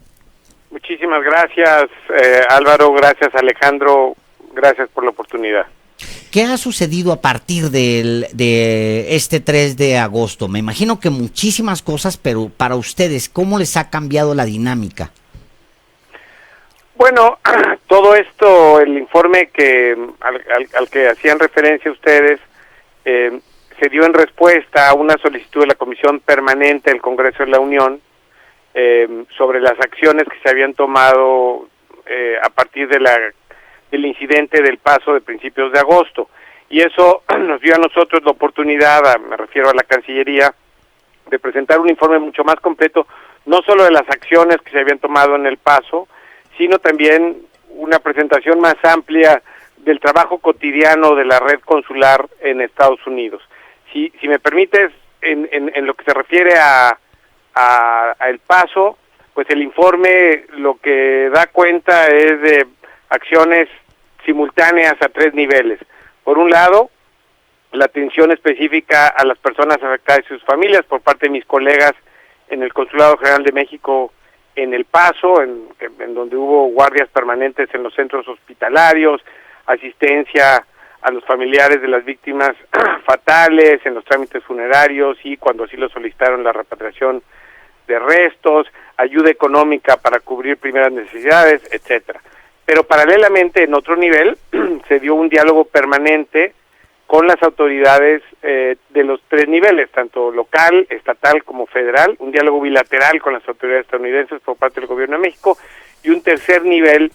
Muchísimas gracias, Álvaro, gracias, Alejandro, gracias por la oportunidad.
¿Qué ha sucedido a partir de este 3 de agosto? Me imagino que muchísimas cosas, pero para ustedes, ¿cómo les ha cambiado la dinámica?
Bueno, todo esto, el informe al que hacían referencia ustedes, se dio en respuesta a una solicitud de la Comisión Permanente del Congreso de la Unión sobre las acciones que se habían tomado a partir del incidente del Paso de principios de agosto. Y eso nos dio a nosotros la oportunidad, me refiero a la Cancillería, de presentar un informe mucho más completo, no solo de las acciones que se habían tomado en El Paso, sino también una presentación más amplia del trabajo cotidiano de la red consular en Estados Unidos. Si me permites, en lo que se refiere a El Paso, pues el informe lo que da cuenta es de acciones simultáneas a 3 niveles. Por un lado, la atención específica a las personas afectadas y sus familias por parte de mis colegas en el Consulado General de México en El Paso, en donde hubo guardias permanentes en los centros hospitalarios, asistencia a los familiares de las víctimas fatales, en los trámites funerarios y cuando así lo solicitaron la repatriación de restos, ayuda económica para cubrir primeras necesidades, etcétera. Pero paralelamente, en otro nivel, se dio un diálogo permanente con las autoridades de los 3 niveles, tanto local, estatal como federal, un diálogo bilateral con las autoridades estadounidenses por parte del Gobierno de México, y un tercer nivel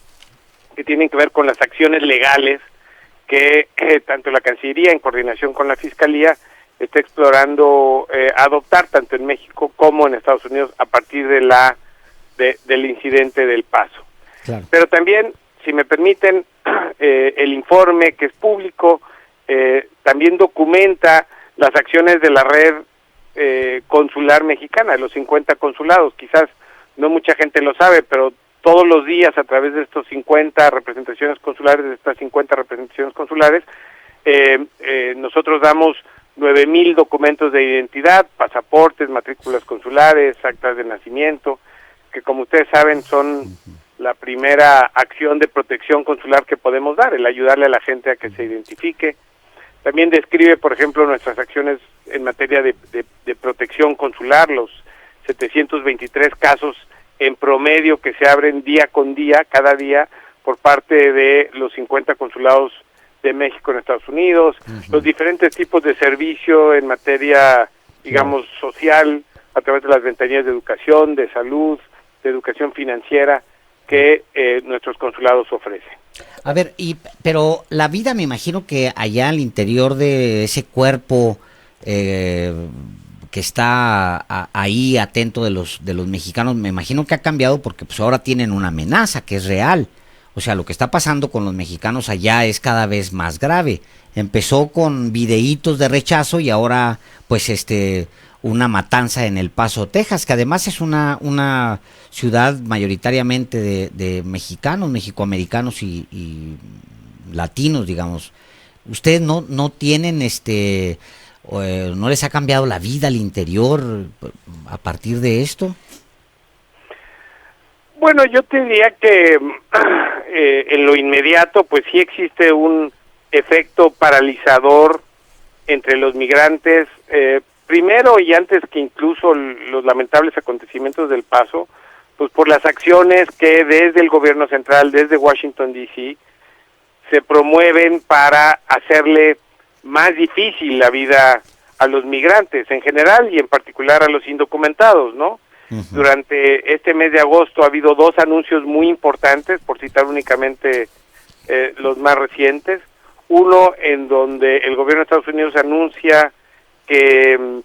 que tiene que ver con las acciones legales que tanto la Cancillería, en coordinación con la Fiscalía, está explorando adoptar tanto en México como en Estados Unidos a partir del incidente del Paso. Claro. Pero también, si me permiten, el informe que es público también documenta las acciones de la red consular mexicana, de los 50 consulados. Quizás no mucha gente lo sabe, pero todos los días a través de estos 50 representaciones consulares, nosotros damos 9,000 documentos de identidad, pasaportes, matrículas consulares, actas de nacimiento, que como ustedes saben son la primera acción de protección consular que podemos dar, el ayudarle a la gente a que se identifique. También describe, por ejemplo, nuestras acciones en materia de protección consular, los 723 casos en promedio que se abren día con día, cada día, por parte de los 50 consulados de México en Estados Unidos, los diferentes tipos de servicio en materia, digamos, social, a través de las ventanillas de educación, de salud, de educación financiera, que nuestros consulados ofrecen.
A ver, pero la vida, me imagino que allá al interior de ese cuerpo que está ahí atento de los mexicanos, me imagino que ha cambiado porque pues ahora tienen una amenaza que es real. O sea, lo que está pasando con los mexicanos allá es cada vez más grave. Empezó con videitos de rechazo y ahora pues una matanza en El Paso, Texas, que además es una ciudad mayoritariamente de mexicanos, mexicoamericanos y latinos, digamos. ¿Ustedes no tienen no les ha cambiado la vida al interior a partir de esto?
Bueno, yo te diría que en lo inmediato, pues sí existe un efecto paralizador entre los migrantes, primero y antes que incluso los lamentables acontecimientos del Paso, pues por las acciones que desde el gobierno central, desde Washington D.C., se promueven para hacerle más difícil la vida a los migrantes en general y en particular a los indocumentados, ¿no? Durante este mes de agosto ha habido 2 anuncios muy importantes, por citar únicamente los más recientes. Uno en donde el gobierno de Estados Unidos anuncia que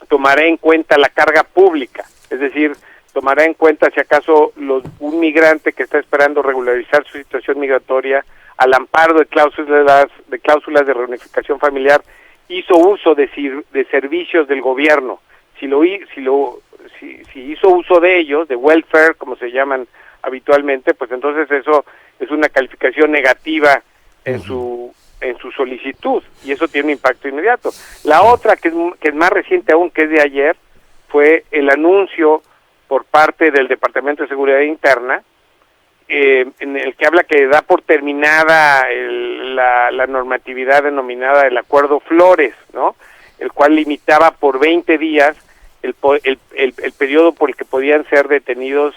tomará en cuenta la carga pública, es decir, tomará en cuenta si acaso un migrante que está esperando regularizar su situación migratoria al amparo de cláusulas de reunificación familiar hizo uso de servicios del gobierno. Si hizo uso de ellos, de welfare, como se llaman habitualmente, pues entonces eso es una calificación negativa en su solicitud, y eso tiene un impacto inmediato. La otra, que es más reciente aún, que es de ayer, fue el anuncio por parte del Departamento de Seguridad Interna, en el que habla que da por terminada la normatividad denominada el Acuerdo Flores, ¿no? El cual limitaba por 20 días el periodo por el que podían ser detenidos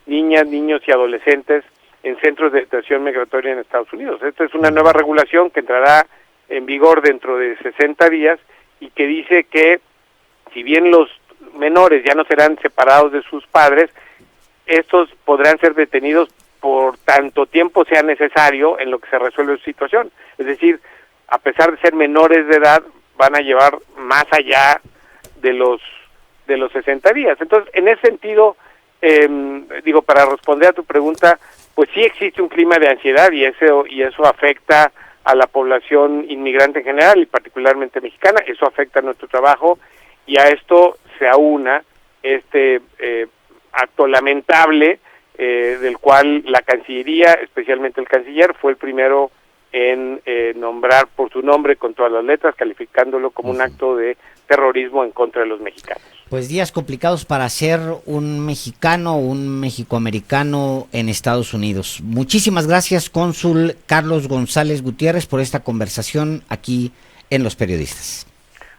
niñas, niños y adolescentes en centros de detención migratoria en Estados Unidos. Esta es una nueva regulación que entrará en vigor dentro de 60 días y que dice que si bien los menores ya no serán separados de sus padres, estos podrán ser detenidos por tanto tiempo sea necesario en lo que se resuelve su situación. Es decir, a pesar de ser menores de edad, van a llevar más allá de los 60 días. Entonces, en ese sentido, para responder a tu pregunta, pues sí existe un clima de ansiedad y eso afecta a la población inmigrante en general y particularmente mexicana. Eso afecta a nuestro trabajo y a esto se aúna este acto lamentable del cual la Cancillería, especialmente el canciller, fue el primero en nombrar por su nombre con todas las letras, calificándolo como un acto de terrorismo en contra de los mexicanos.
Pues días complicados para ser un mexicano, un mexicoamericano en Estados Unidos. Muchísimas gracias, cónsul Carlos González Gutiérrez, por esta conversación aquí en Los Periodistas.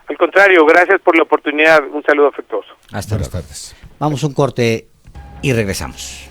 Al contrario, gracias por la oportunidad. Un saludo afectuoso.
Hasta luego.
Buenas tardes.
Vamos a un corte y regresamos.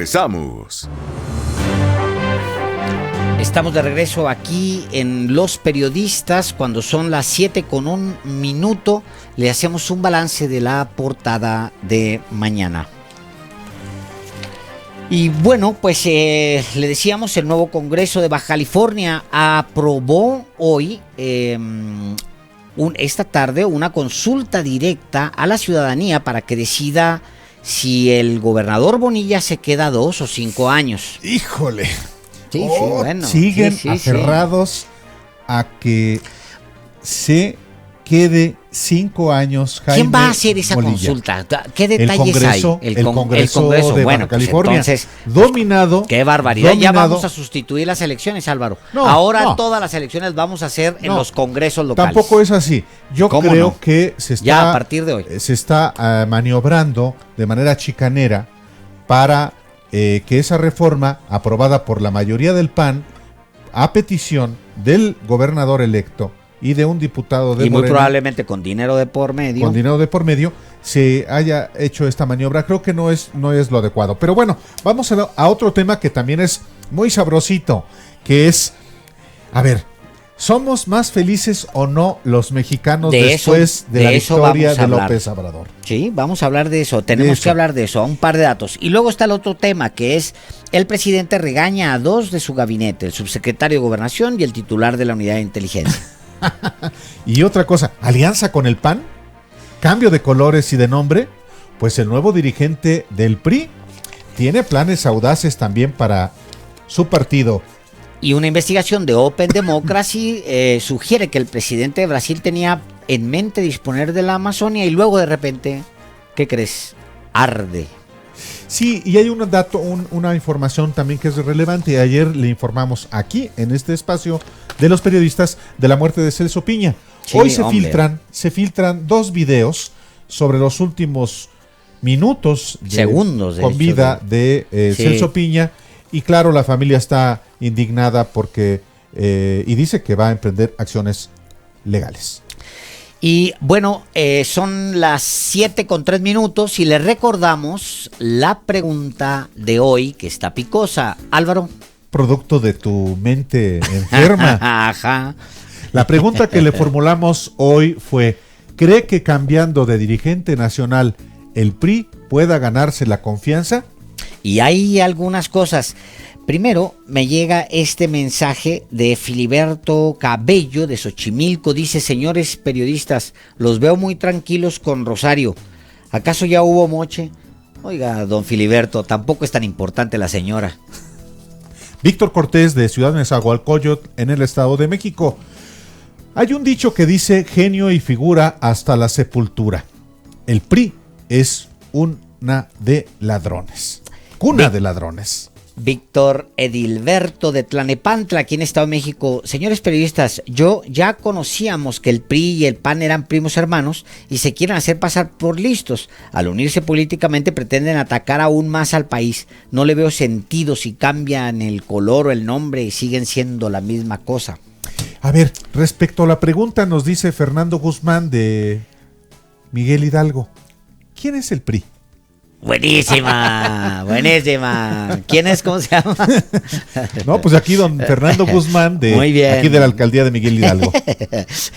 regresamos.
Estamos de regreso aquí en Los Periodistas, cuando son las 7:01. Le hacemos un balance de la portada de mañana. Y bueno, pues le decíamos, el nuevo Congreso de Baja California aprobó hoy, esta tarde, una consulta directa a la ciudadanía para que decida si el gobernador Bonilla se queda 2 o 5 años.
¡Híjole!
Sí, bueno.
Siguen aferrados a que se quede 5 años Jaime
¿Quién va a hacer esa
Molilla?
consulta? ¿Qué detalles hay?
El Congreso de Baja California.
Entonces,
dominado.
qué barbaridad. Ya
dominado.
vamos a sustituir las elecciones, Álvaro.
No,
Ahora
no.
todas las elecciones vamos a hacer en
No,
los congresos locales.
Tampoco es así. Yo
¿Cómo
creo
no?
que se está,
Ya a partir de hoy.
se está maniobrando de manera chicanera para que esa reforma, aprobada por la mayoría del PAN, a petición del gobernador electo y de un diputado de
Y muy
Morena,
probablemente con dinero de por medio.
con dinero de por medio, se haya hecho esta maniobra. Creo que no es lo adecuado. Pero bueno, vamos a otro tema que también es muy sabrosito, que es, a ver, ¿somos más felices o no los mexicanos después de la victoria de López Obrador?
Sí, vamos a hablar de eso. Tenemos que hablar de eso, un par de datos. Y luego está el otro tema, que es el presidente regaña a 2 de su gabinete, el subsecretario de Gobernación y el titular de la Unidad de Inteligencia.
Y otra cosa, alianza con el PAN, cambio de colores y de nombre, pues el nuevo dirigente del PRI tiene planes audaces también para su partido.
Y una investigación de Open Democracy sugiere que el presidente de Brasil tenía en mente disponer de la Amazonia y luego de repente, ¿qué crees? Arde.
Sí, y hay un dato, una información también que es relevante. Ayer le informamos aquí, en este espacio de Los Periodistas, de la muerte de Celso Piña.
Sí,
Hoy se filtran 2 videos sobre los últimos minutos,
segundos
con vida de Celso Piña. Y claro, la familia está indignada porque y dice que va a emprender acciones legales.
Y bueno, son las 7:03 y les recordamos la pregunta de hoy, que está picosa. Álvaro.
Producto de tu mente enferma.
Ajá.
La pregunta que le formulamos hoy fue: ¿cree que cambiando de dirigente nacional el PRI pueda ganarse la confianza?
Y hay algunas cosas. Primero, me llega este mensaje de Filiberto Cabello de Xochimilco. Dice: señores periodistas, los veo muy tranquilos con Rosario. ¿Acaso ya hubo moche? Oiga, don Filiberto, tampoco es tan importante la señora.
Víctor Cortés de Ciudad Nezahualcóyotl, en el Estado de México. Hay un dicho que dice: genio y figura hasta la sepultura. El PRI es una de ladrones. Cuna de ladrones.
Víctor Edilberto de Tlanepantla, aquí en Estado de México. Señores periodistas, ya conocíamos que el PRI y el PAN eran primos hermanos y se quieren hacer pasar por listos. Al unirse políticamente pretenden atacar aún más al país. No le veo sentido si cambian el color o el nombre y siguen siendo la misma cosa.
A ver, respecto a la pregunta, nos dice Fernando Guzmán de Miguel Hidalgo: ¿quién es el PRI?
Buenísima, buenísima. ¿Quién es? ¿Cómo se llama?
No, pues aquí don Fernando Guzmán,
Muy bien.
aquí de la alcaldía de Miguel Hidalgo.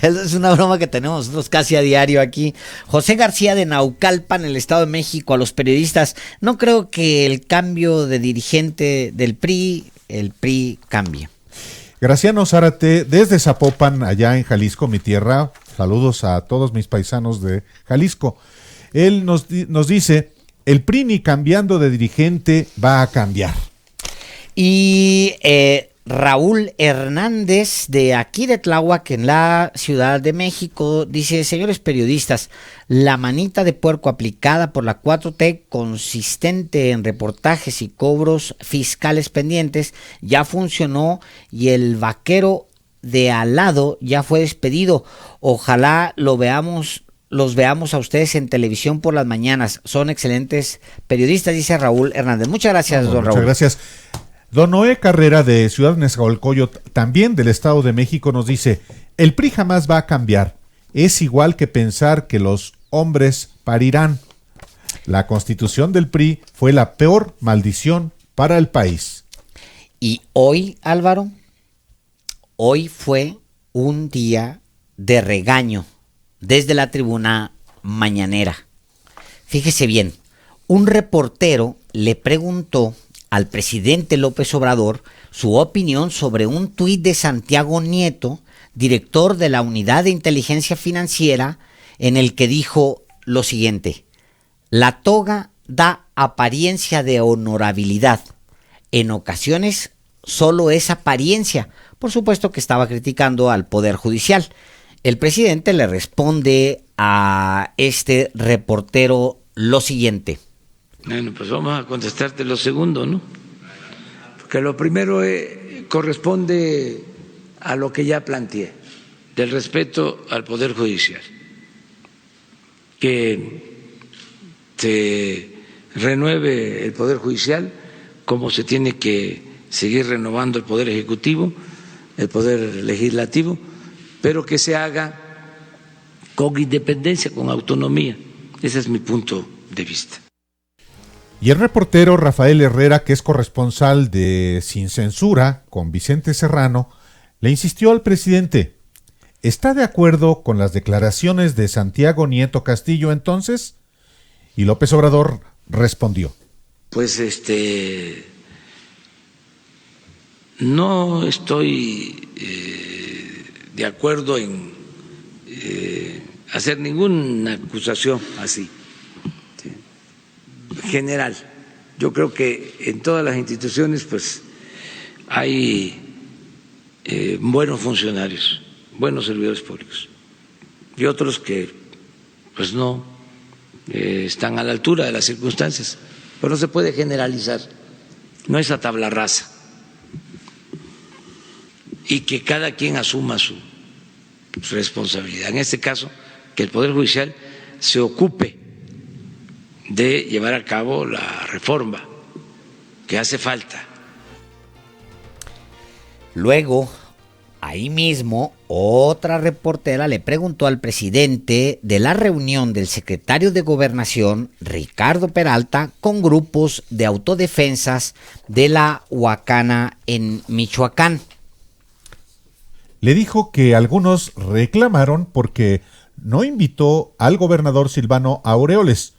Es una broma que tenemos nosotros casi a diario aquí. José García de Naucalpan, en el Estado de México, a los periodistas: no creo que el cambio de dirigente del PRI, el PRI cambie.
Graciano Zárate, desde Zapopan, allá en Jalisco, mi tierra. Saludos a todos mis paisanos de Jalisco. Él nos dice: el PRI ni cambiando de dirigente va a cambiar.
Y Raúl Hernández, de aquí de Tláhuac, en la Ciudad de México, dice: señores periodistas, la manita de puerco aplicada por la 4T, consistente en reportajes y cobros fiscales pendientes, ya funcionó y el vaquero de al lado ya fue despedido. Ojalá los veamos a ustedes en televisión por las mañanas. Son excelentes periodistas, dice Raúl Hernández. Muchas gracias, don Raúl.
Muchas gracias. Don Noé Carrera, de Ciudad Nezahualcóyotl, también del Estado de México, nos dice: el PRI jamás va a cambiar. Es igual que pensar que los hombres parirán. La constitución del PRI fue la peor maldición para el país.
Y hoy, Álvaro, hoy fue un día de regaño desde la tribuna mañanera. Fíjese bien, un reportero le preguntó al presidente López Obrador su opinión sobre un tuit de Santiago Nieto, director de la Unidad de Inteligencia Financiera, en el que dijo lo siguiente: la toga da apariencia de honorabilidad. En ocasiones solo es apariencia. Por supuesto que estaba criticando al Poder Judicial. El presidente le responde a este reportero lo siguiente.
Bueno, pues vamos a contestarte lo segundo, ¿no? Porque lo primero corresponde a lo que ya planteé, del respeto al Poder Judicial, que se renueve el Poder Judicial como se tiene que seguir renovando el Poder Ejecutivo, el Poder Legislativo, pero que se haga con independencia, con autonomía. Ese es mi punto de vista.
Y el reportero Rafael Herrera, que es corresponsal de Sin Censura con Vicente Serrano, le insistió al presidente: ¿está de acuerdo con las declaraciones de Santiago Nieto Castillo entonces? Y López Obrador respondió:
Pues no estoy de acuerdo en hacer ninguna acusación así, general. Yo creo que en todas las instituciones pues hay buenos funcionarios, buenos servidores públicos y otros que pues no están a la altura de las circunstancias, pero no se puede generalizar, no es a tabla rasa, y que cada quien asuma su responsabilidad. En este caso, que el Poder Judicial se ocupe de llevar a cabo la reforma que hace falta.
Luego, ahí mismo, otra reportera le preguntó al presidente de la reunión del secretario de Gobernación, Ricardo Peralta, con grupos de autodefensas de la Huacana en Michoacán.
Le dijo que algunos reclamaron porque no invitó al gobernador Silvano Aureoles.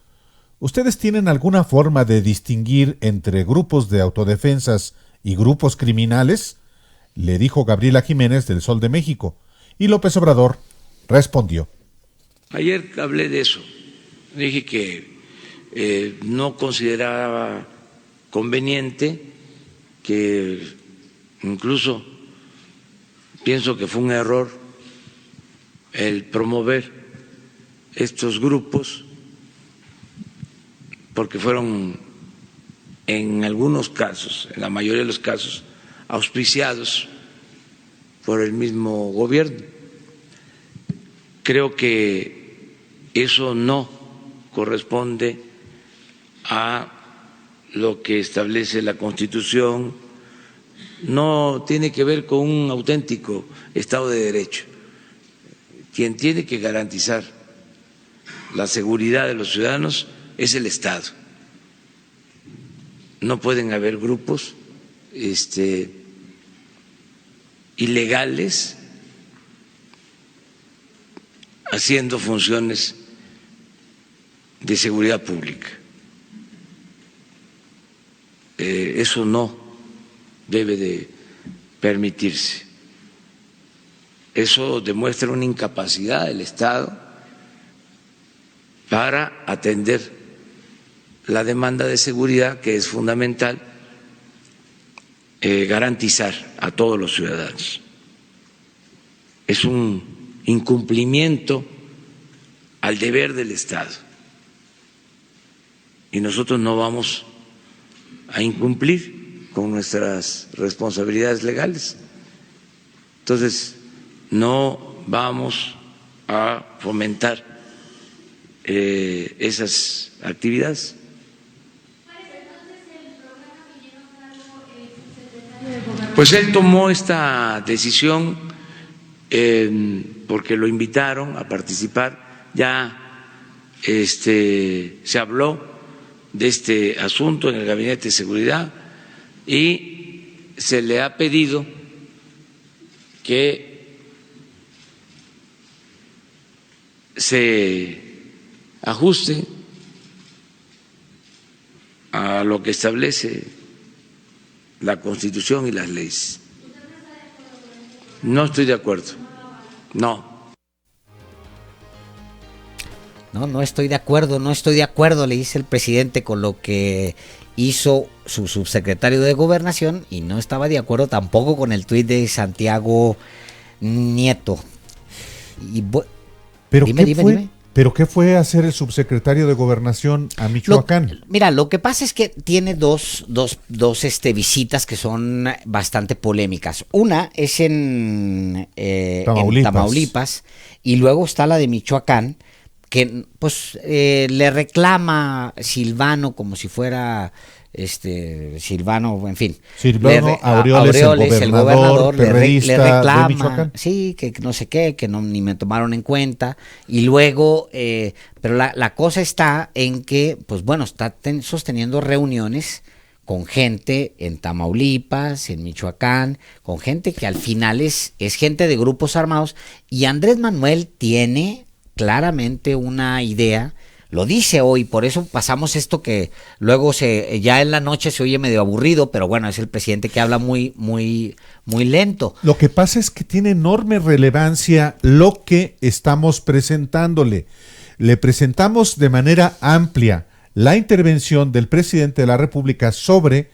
¿Ustedes tienen alguna forma de distinguir entre grupos de autodefensas y grupos criminales?, le dijo Gabriela Jiménez del Sol de México. Y López Obrador respondió:
ayer hablé de eso, dije que no consideraba conveniente, que incluso pienso que fue un error el promover estos grupos, porque fueron en algunos casos, en la mayoría de los casos, auspiciados por el mismo gobierno. Creo que eso no corresponde a lo que establece la Constitución, no tiene que ver con un auténtico Estado de Derecho. Quien tiene que garantizar la seguridad de los ciudadanos es el Estado. No pueden haber grupos ilegales haciendo funciones de seguridad pública. Eso no debe de permitirse. Eso demuestra una incapacidad del Estado para atender la demanda de seguridad, que es fundamental garantizar a todos los ciudadanos. Es un incumplimiento al deber del Estado y nosotros no vamos a incumplir con nuestras responsabilidades legales. Entonces, no vamos a fomentar esas actividades. Pues él tomó esta decisión porque lo invitaron a participar, ya se habló de este asunto en el Gabinete de Seguridad y se le ha pedido que se ajuste a lo que establece la Constitución y las leyes. No estoy de acuerdo. No.
No estoy de acuerdo, le dice el presidente con lo que hizo su subsecretario de Gobernación, y no estaba de acuerdo tampoco con el tuit de Santiago Nieto.
¿Pero qué fue hacer el subsecretario de Gobernación a Michoacán?
Mira, lo que pasa es que tiene dos visitas que son bastante polémicas. Una es en Tamaulipas, y luego está la de Michoacán, que pues le reclama Silvano como si fuera Silvano, en fin.
Silvano Aureoles, el gobernador
le reclama,
de Michoacán.
Sí, que no sé qué, que no ni me tomaron en cuenta. Y luego, pero la cosa está en que, pues bueno, está sosteniendo reuniones con gente en Tamaulipas, en Michoacán, con gente que al final es gente de grupos armados, y Andrés Manuel tiene claramente una idea, lo dice hoy, por eso pasamos esto que luego ya en la noche se oye medio aburrido, pero bueno, es el presidente que habla muy lento.
Lo que pasa es que tiene enorme relevancia lo que estamos presentándole. Le presentamos de manera amplia la intervención del presidente de la República sobre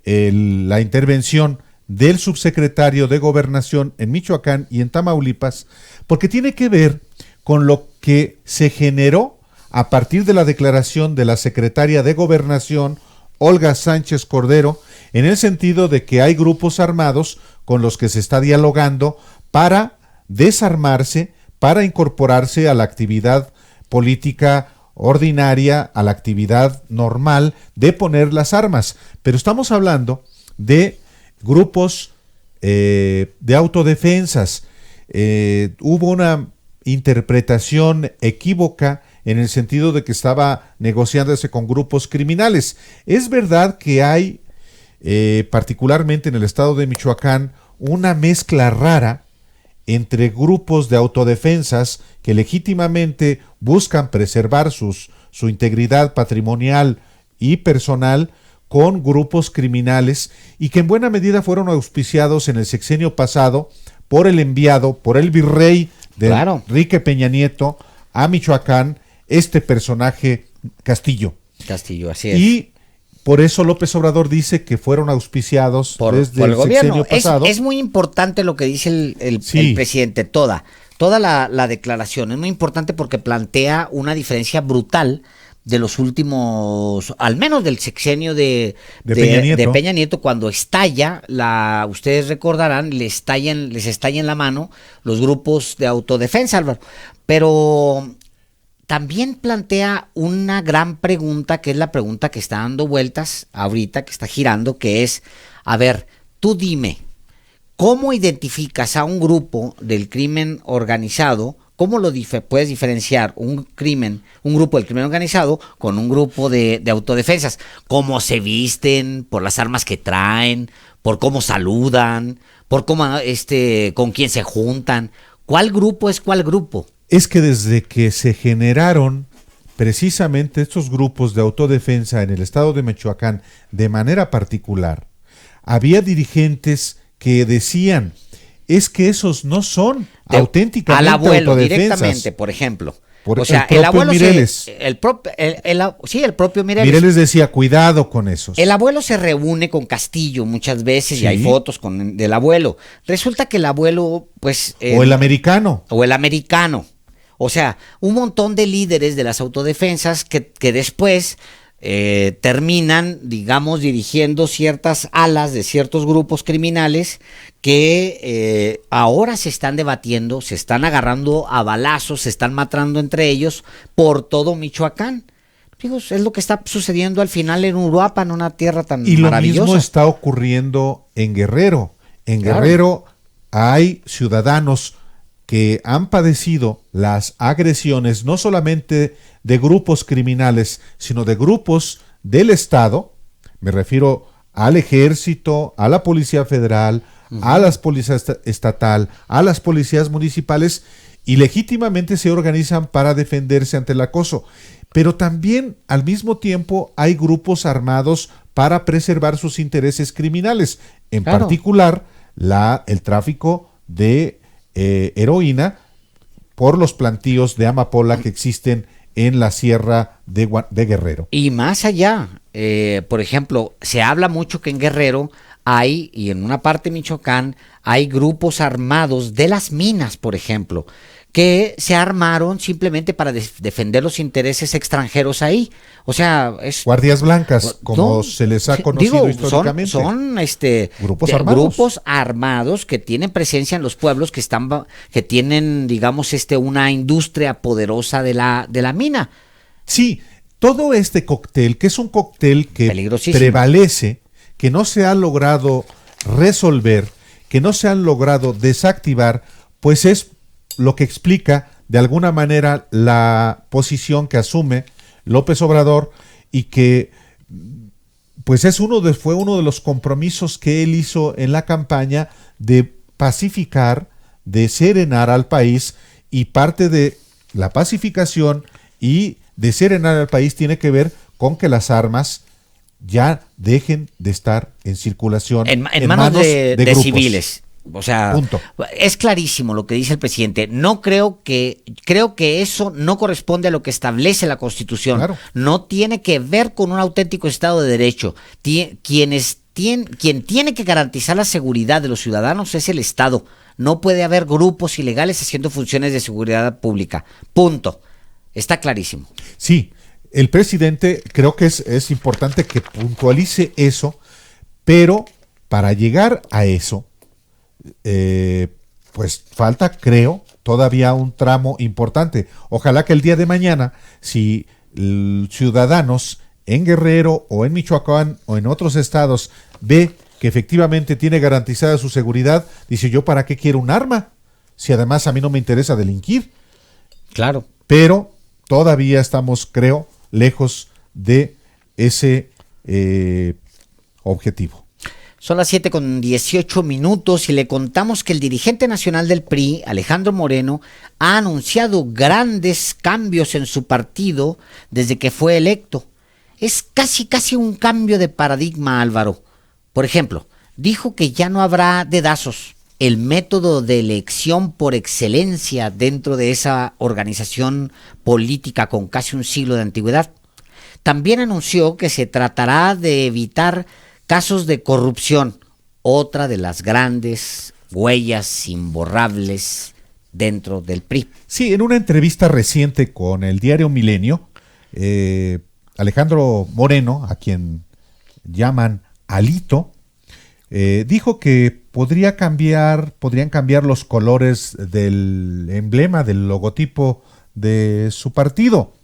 la intervención del subsecretario de Gobernación en Michoacán y en Tamaulipas, porque tiene que ver con lo que se generó a partir de la declaración de la secretaria de Gobernación, Olga Sánchez Cordero, en el sentido de que hay grupos armados con los que se está dialogando para desarmarse, para incorporarse a la actividad política ordinaria, a la actividad normal de poner las armas. Pero estamos hablando de grupos de autodefensas. Hubo una interpretación equívoca en el sentido de que estaba negociándose con grupos criminales. Es verdad que hay, particularmente en el estado de Michoacán, una mezcla rara entre grupos de autodefensas que legítimamente buscan preservar su integridad patrimonial y personal, con grupos criminales, y que en buena medida fueron auspiciados en el sexenio pasado por el virrey de Enrique Peña Nieto a Michoacán, este personaje Castillo, así es. Y por eso López Obrador dice que fueron auspiciados desde el sexenio pasado.
Es muy importante lo que dice el presidente, toda la declaración. Es muy importante porque plantea una diferencia brutal de los últimos, al menos del sexenio de Peña Nieto, cuando estalla, ustedes recordarán, les estalla en la mano los grupos de autodefensa, Álvaro. Pero también plantea una gran pregunta, que es la pregunta que está dando vueltas ahorita, que está girando, que es, a ver, tú dime, ¿cómo identificas a un grupo del crimen organizado? ¿Cómo lo puedes diferenciar un grupo del crimen organizado con un grupo de autodefensas? ¿Cómo se visten? ¿Por las armas que traen? ¿Por cómo saludan? ¿Por cómo con quién se juntan? ¿Cuál grupo es cuál grupo?
Es que desde que se generaron precisamente estos grupos de autodefensa en el estado de Michoacán, de manera particular, había dirigentes que decían: es que esos no son auténticamente
al abuelo
autodefensas.
Directamente, por ejemplo.
O sea, el abuelo
Mireles. El propio Mireles.
Mireles decía: cuidado con esos.
El abuelo se reúne con Castillo muchas veces, y hay fotos del abuelo. Resulta que el abuelo, pues...
o el americano.
O sea, un montón de líderes de las autodefensas que después terminan, digamos, dirigiendo ciertas alas de ciertos grupos criminales que ahora se están debatiendo, se están agarrando a balazos, se están matando entre ellos por todo Michoacán. Digo, es lo que está sucediendo al final en Uruapan, una tierra tan maravillosa.
Y lo mismo está ocurriendo en Guerrero. Guerrero hay ciudadanos que han padecido las agresiones no solamente de grupos criminales, sino de grupos del Estado, me refiero al Ejército, a la Policía Federal, a las policías estatal, a las policías municipales, y legítimamente se organizan para defenderse ante el acoso. Pero también, al mismo tiempo, hay grupos armados para preservar sus intereses criminales, en particular el tráfico de heroína por los plantíos de amapola que existen en la sierra de Guerrero.
Y más allá, por ejemplo, se habla mucho que en Guerrero hay, y en una parte de Michoacán, hay grupos armados de las minas, por ejemplo, que se armaron simplemente para defender los intereses extranjeros ahí. O sea, es
guardias blancas, como se les ha conocido históricamente.
Son grupos armados que tienen presencia en los pueblos que tienen, digamos, una industria poderosa de la mina.
Sí, todo este cóctel, que es un cóctel que prevalece, que no se ha logrado resolver, que no se han logrado desactivar, pues es lo que explica de alguna manera la posición que asume López Obrador, y que pues fue uno de los compromisos que él hizo en la campaña de pacificar, de serenar al país, y parte de la pacificación y de serenar al país tiene que ver con que las armas ya dejen de estar en circulación
en manos de
grupos.
Civiles. O sea,
punto.
Es clarísimo lo que dice el presidente. Creo que eso no corresponde a lo que establece la Constitución.
Claro.
No tiene que ver con un auténtico Estado de Derecho. Quien tiene que garantizar la seguridad de los ciudadanos es el Estado. No puede haber grupos ilegales haciendo funciones de seguridad pública. Punto. Está clarísimo.
Sí, el presidente creo que es importante que puntualice eso, pero para llegar a eso, pues falta, creo, todavía un tramo importante. Ojalá que el día de mañana, si ciudadanos en Guerrero o en Michoacán o en otros estados ve que efectivamente tiene garantizada su seguridad, dice: yo para qué quiero un arma si además a mí no me interesa delinquir.
Claro.
Pero todavía estamos, creo, lejos de ese objetivo.
Son las 7:18 y le contamos que el dirigente nacional del PRI, Alejandro Moreno, ha anunciado grandes cambios en su partido desde que fue electo. Es casi un cambio de paradigma, Álvaro. Por ejemplo, dijo que ya no habrá dedazos, el método de elección por excelencia dentro de esa organización política con casi un siglo de antigüedad. También anunció que se tratará de evitar casos de corrupción, otra de las grandes huellas imborrables dentro del PRI.
Sí, en una entrevista reciente con el diario Milenio, Alejandro Moreno, a quien llaman Alito, dijo que podrían cambiar los colores del emblema, del logotipo de su partido.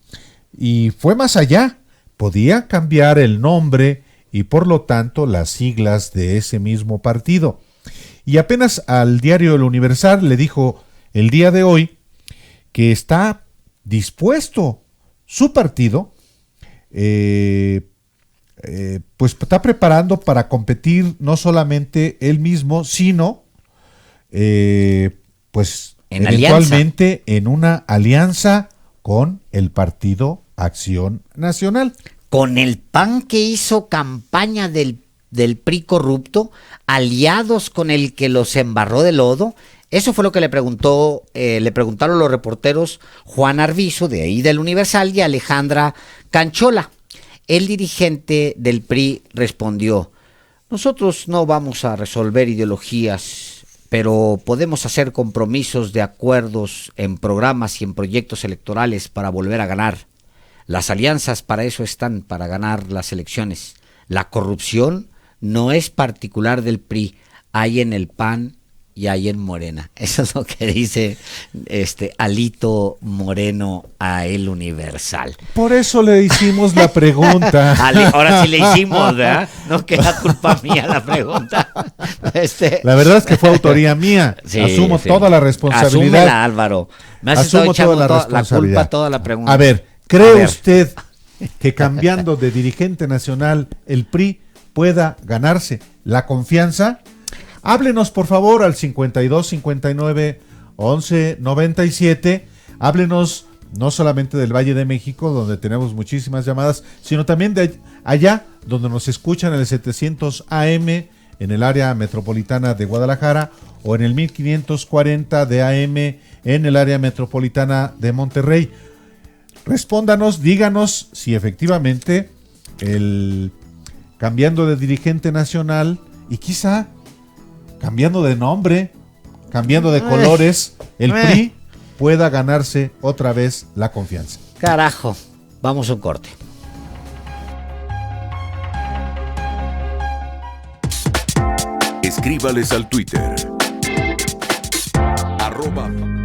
Y fue más allá, podía cambiar el nombre y por lo tanto las siglas de ese mismo partido. Y apenas al diario El Universal le dijo el día de hoy que está dispuesto su partido, pues está preparando para competir no solamente él mismo, sino pues eventualmente en una alianza con el Partido Acción Nacional.
Con el PAN, que hizo campaña del PRI corrupto, aliados con el que los embarró de lodo. Eso fue lo que le preguntaron los reporteros Juan Arvizu, de ahí del Universal, y Alejandra Canchola. El dirigente del PRI respondió: nosotros no vamos a resolver ideologías, pero podemos hacer compromisos de acuerdos en programas y en proyectos electorales para volver a ganar. Las alianzas para eso están, para ganar las elecciones. La corrupción no es particular del PRI, hay en el PAN y hay en Morena. Eso es lo que dice Alito Moreno a El Universal.
Por eso le hicimos la pregunta.
Ahora sí le hicimos, ¿verdad? No queda culpa mía la pregunta.
La verdad es que fue autoría mía. Sí, asumo toda la responsabilidad.
Asúmela, Álvaro. Me has estado echando la culpa toda la pregunta.
A ver, ¿cree usted que cambiando de dirigente nacional el PRI pueda ganarse la confianza? Háblenos por favor al 52 59 11 97. Háblenos no solamente del Valle de México, donde tenemos muchísimas llamadas, sino también de allá, donde nos escuchan en el 700 AM en el área metropolitana de Guadalajara o en el 1540 de AM en el área metropolitana de Monterrey. Respóndanos, díganos si efectivamente el cambiando de dirigente nacional y quizá cambiando de nombre, cambiando de colores, el PRI pueda ganarse otra vez la confianza.
Carajo, vamos a un corte.
Escríbales al Twitter. @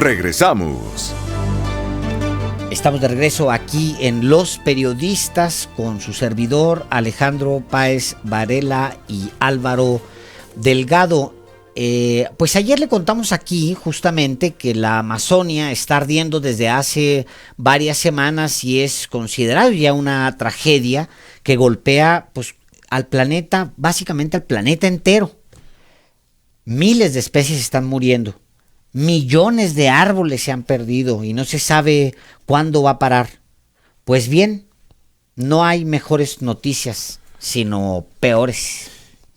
Regresamos.
Estamos de regreso aquí en Los Periodistas con su servidor Alejandro Páez Varela y Álvaro Delgado. Pues ayer le contamos aquí justamente que la Amazonia está ardiendo desde hace varias semanas y es considerado ya una tragedia que golpea pues al planeta, básicamente al planeta entero. Miles de especies están muriendo. Millones de árboles se han perdido y no se sabe cuándo va a parar. Pues bien, no hay mejores noticias, sino peores.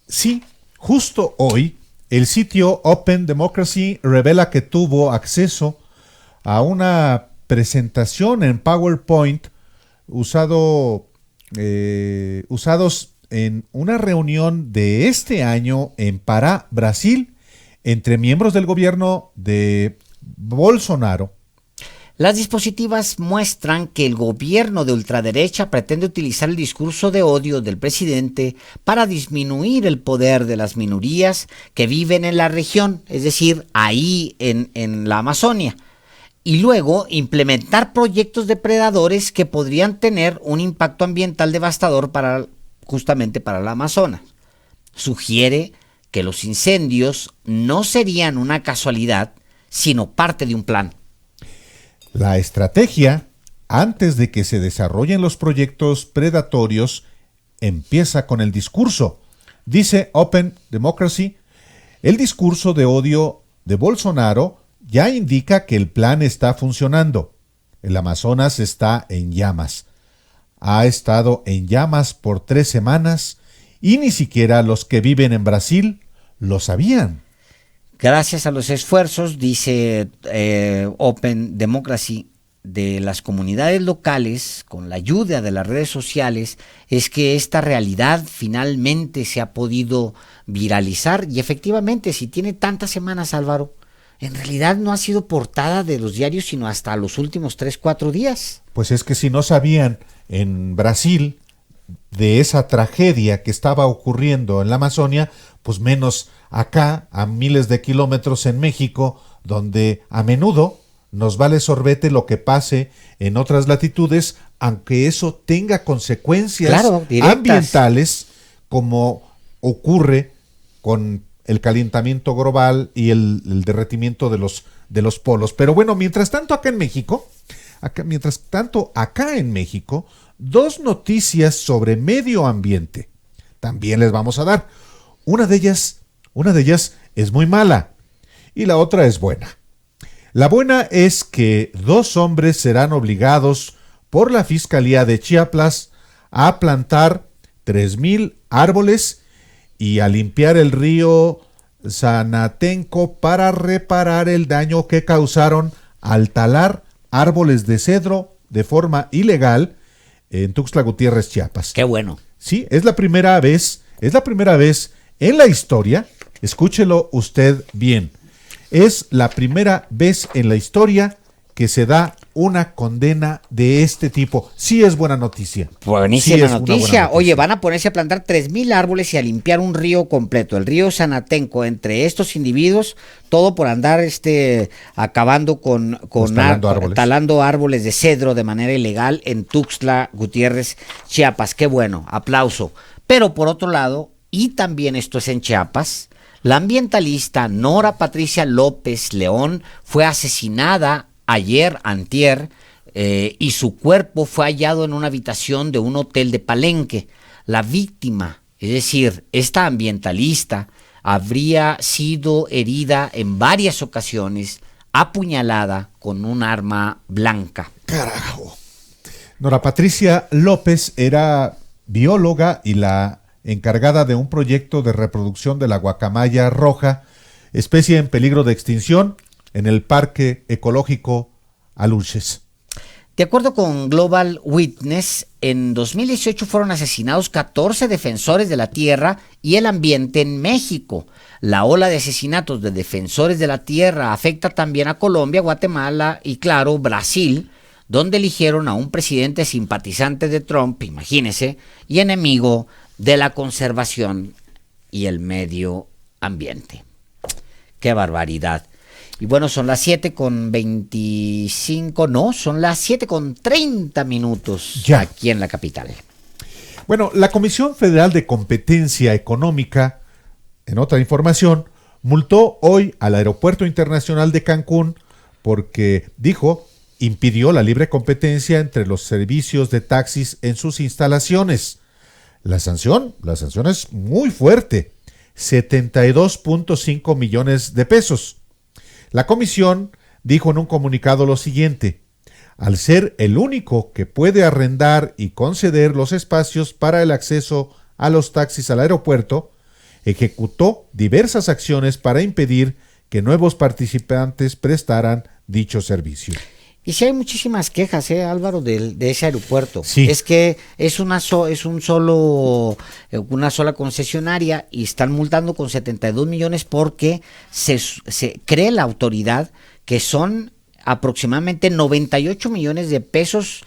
Sí, justo hoy, el sitio Open Democracy revela que tuvo acceso a una presentación en PowerPoint usados en una reunión de este año en Pará, Brasil, entre miembros del gobierno de Bolsonaro.
Las dispositivas muestran que el gobierno de ultraderecha pretende utilizar el discurso de odio del presidente para disminuir el poder de las minorías que viven en la región, es decir, ahí en la Amazonia, y luego implementar proyectos depredadores que podrían tener un impacto ambiental devastador justamente para la Amazonas. Sugiere que los incendios no serían una casualidad, sino parte de un plan.
La estrategia, antes de que se desarrollen los proyectos predatorios, empieza con el discurso. Dice Open Democracy, el discurso de odio de Bolsonaro ya indica que el plan está funcionando. El Amazonas está en llamas. Ha estado en llamas por 3 semanas y ni siquiera los que viven en Brasil lo sabían.
Gracias a los esfuerzos, dice Open Democracy, de las comunidades locales, con la ayuda de las redes sociales, es que esta realidad finalmente se ha podido viralizar. Y efectivamente, si tiene tantas semanas, Álvaro, en realidad no ha sido portada de los diarios sino hasta los últimos 3-4 días.
Pues es que si no sabían en Brasil de esa tragedia que estaba ocurriendo en la Amazonia, pues menos acá, a miles de kilómetros en México, donde a menudo nos vale sorbete lo que pase en otras latitudes, aunque eso tenga consecuencias ambientales, como ocurre con el calentamiento global y el derretimiento de los polos. Pero bueno, mientras tanto acá en México, 2 noticias sobre medio ambiente también les vamos a dar. Una de ellas es muy mala y la otra es buena. La buena es que 2 hombres serán obligados por la Fiscalía de Chiapas a plantar 3,000 árboles y a limpiar el río Sanatenco para reparar el daño que causaron al talar árboles de cedro de forma ilegal en Tuxtla Gutiérrez, Chiapas.
Qué bueno.
Sí, es la primera vez en la historia, escúchelo usted bien, es la primera vez en la historia que se da una condena de este tipo. Sí es buena noticia.
Buenísima noticia. Oye, van a ponerse a plantar 3,000 árboles y a limpiar un río completo, el río Sanatenco, entre estos individuos, todo por andar acabando talando árboles de cedro de manera ilegal en Tuxtla Gutiérrez, Chiapas. Qué bueno, aplauso. Pero por otro lado, y también esto es en Chiapas, la ambientalista Nora Patricia López León fue asesinada antier, y su cuerpo fue hallado en una habitación de un hotel de Palenque. La víctima, es decir, esta ambientalista, habría sido herida en varias ocasiones, apuñalada con un arma blanca.
Carajo. Nora Patricia López era bióloga y la encargada de un proyecto de reproducción de la guacamaya roja, especie en peligro de extinción, en el Parque Ecológico Aluches.
De acuerdo con Global Witness, en 2018 fueron asesinados 14 defensores de la tierra y el ambiente en México. La ola de asesinatos de defensores de la tierra afecta también a Colombia, Guatemala y, claro, Brasil, donde eligieron a un presidente simpatizante de Trump, imagínese, y enemigo de la conservación y el medio ambiente. ¡Qué barbaridad! Y bueno, son las 7:25, no, son las 7:30
ya
aquí en la capital.
Bueno, la Comisión Federal de Competencia Económica, en otra información, multó hoy al Aeropuerto Internacional de Cancún porque, impidió la libre competencia entre los servicios de taxis en sus instalaciones. La sanción es muy fuerte, 72.5 millones de pesos. La comisión dijo en un comunicado lo siguiente: al ser el único que puede arrendar y conceder los espacios para el acceso a los taxis al aeropuerto, ejecutó diversas acciones para impedir que nuevos participantes prestaran dicho servicio.
Y sí hay muchísimas quejas, Álvaro, de ese aeropuerto.
Sí.
Es que es una sola concesionaria y están multando con 72 millones porque se cree la autoridad que son aproximadamente 98 millones de pesos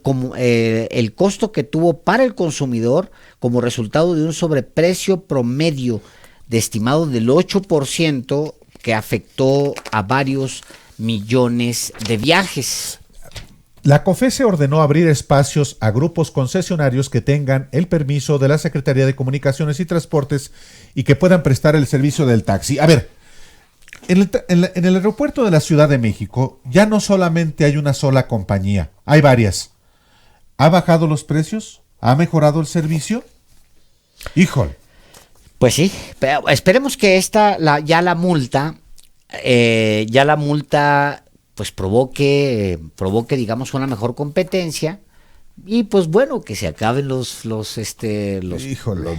como el costo que tuvo para el consumidor como resultado de un sobreprecio promedio de estimado del 8% que afectó a varios millones de viajes.
La COFESE ordenó abrir espacios a grupos concesionarios que tengan el permiso de la Secretaría de Comunicaciones y Transportes y que puedan prestar el servicio del taxi. A ver, en el aeropuerto de la Ciudad de México ya no solamente hay una sola compañía, hay varias. ¿Ha bajado los precios? ¿Ha mejorado el servicio? Híjole.
Pues sí, pero esperemos que ya la multa pues provoque digamos una mejor competencia y pues bueno, que se acaben los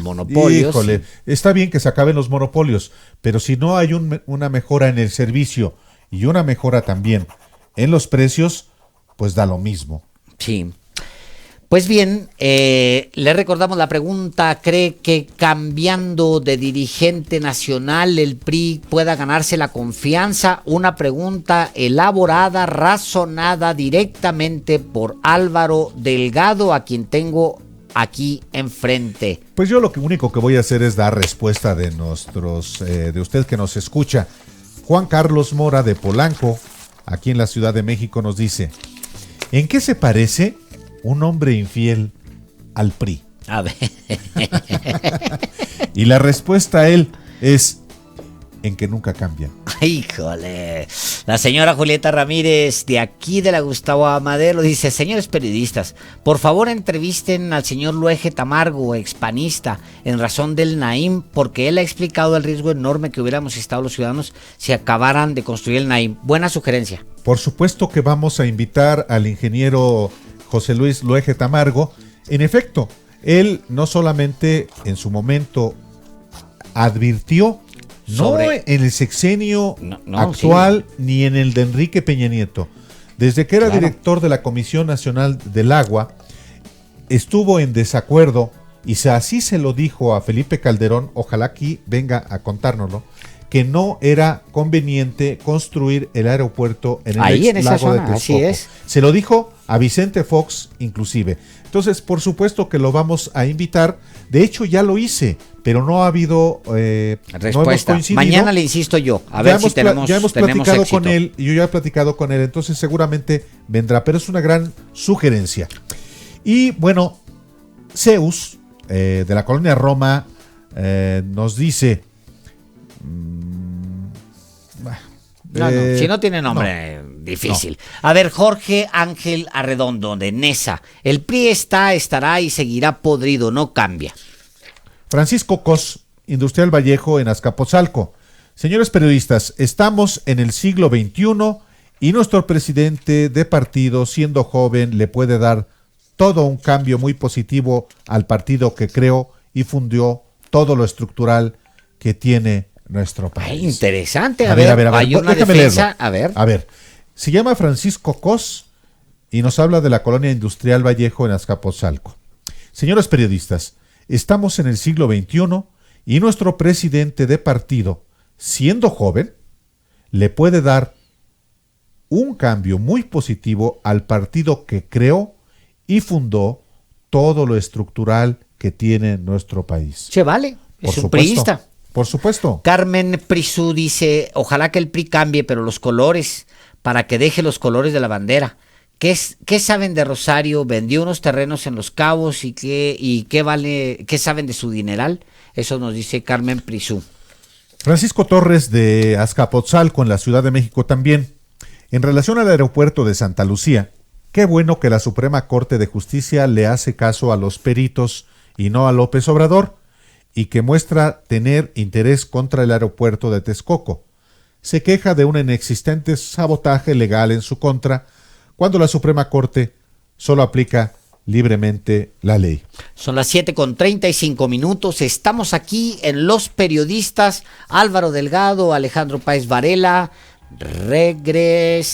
monopolios.
Híjole, está bien que se acaben los monopolios, pero si no hay una mejora en el servicio y una mejora también en los precios, pues da lo mismo.
Sí. Pues bien, le recordamos la pregunta: ¿cree que cambiando de dirigente nacional el PRI pueda ganarse la confianza? Una pregunta elaborada, razonada directamente por Álvaro Delgado, a quien tengo aquí enfrente.
Pues yo lo único que voy a hacer es dar respuesta de usted que nos escucha. Juan Carlos Mora de Polanco, aquí en la Ciudad de México, nos dice: ¿en qué se parece un hombre infiel al PRI?
A ver.
Y la respuesta a él es: en que nunca cambian.
Híjole. La señora Julieta Ramírez, de aquí de la Gustavo Amadero, dice: señores periodistas, por favor entrevisten al señor Luege Tamargo, expanista, en razón del Naim, porque él ha explicado el riesgo enorme que hubiéramos estado los ciudadanos si acabaran de construir el Naim. Buena sugerencia.
Por supuesto que vamos a invitar al ingeniero José Luis Luege Tamargo. En efecto, él no solamente en su momento advirtió, no en el sexenio actual, sí, ni en el de Enrique Peña Nieto, desde que era director de la Comisión Nacional del Agua, estuvo en desacuerdo, y así se lo dijo a Felipe Calderón, ojalá aquí venga a contárnoslo, que no era conveniente construir el aeropuerto en el lago de Texcoco.
Así es.
Se lo dijo a Vicente Fox inclusive. Entonces, por supuesto que lo vamos a invitar. De hecho, ya lo hice, pero no ha habido
respuesta.
No hemos coincidido.
Mañana le insisto yo, a ver si tenemos
ya hemos platicado
éxito
con él, y yo ya he platicado con él, entonces seguramente vendrá, pero es una gran sugerencia. Y bueno, Zeus, de la colonia Roma, nos dice...
si no tiene nombre, difícil. No. A ver, Jorge Ángel Arredondo, de Nesa. El PRI estará y seguirá podrido, no cambia.
Francisco Cos, Industrial Vallejo, en Azcapotzalco. Señores periodistas, estamos en el siglo XXI y nuestro presidente de partido, siendo joven, le puede dar todo un cambio muy positivo al partido que creó y fundió todo lo estructural que tiene nuestro país.
Ay, interesante.
A ver,
hay una defensa. A ver,
se llama Francisco Cos y nos habla de la colonia Industrial Vallejo en Azcapotzalco. Señores periodistas, estamos en el siglo XXI y nuestro presidente de partido, siendo joven, le puede dar un cambio muy positivo al partido que creó y fundó todo lo estructural que tiene nuestro país.
Se vale, es un priista.
Por supuesto.
Carmen Prisú dice: ojalá que el PRI cambie, pero los colores, para que deje los colores de la bandera. ¿Qué saben de Rosario? Vendió unos terrenos en Los Cabos y qué saben de su dineral. Eso nos dice Carmen Prisú.
Francisco Torres, de Azcapotzalco, en la Ciudad de México, también. En relación al aeropuerto de Santa Lucía, qué bueno que la Suprema Corte de Justicia le hace caso a los peritos y no a López Obrador, y que muestra tener interés contra el aeropuerto de Texcoco. Se queja de un inexistente sabotaje legal en su contra, cuando la Suprema Corte solo aplica libremente la ley.
Son las 7:35. Estamos aquí en Los Periodistas. Álvaro Delgado, Alejandro Páez Varela. Regresamos.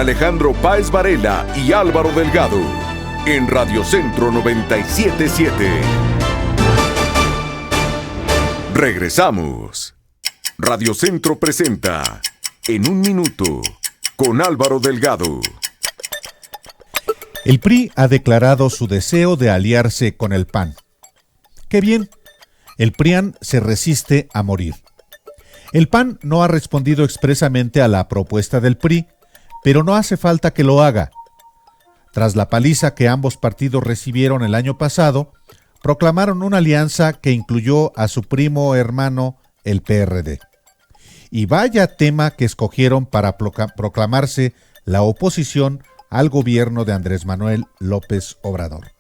Alejandro Páez Varela y Álvaro Delgado, en Radio Centro 97.7. Regresamos. Radio Centro presenta En un Minuto con Álvaro Delgado.
El PRI ha declarado su deseo de aliarse con el PAN. ¡Qué bien! El PRIAN se resiste a morir. El PAN no ha respondido expresamente a la propuesta del PRI, pero no hace falta que lo haga. Tras la paliza que ambos partidos recibieron el año pasado, proclamaron una alianza que incluyó a su primo hermano, el PRD. Y vaya tema que escogieron para proclamarse la oposición al gobierno de Andrés Manuel López Obrador.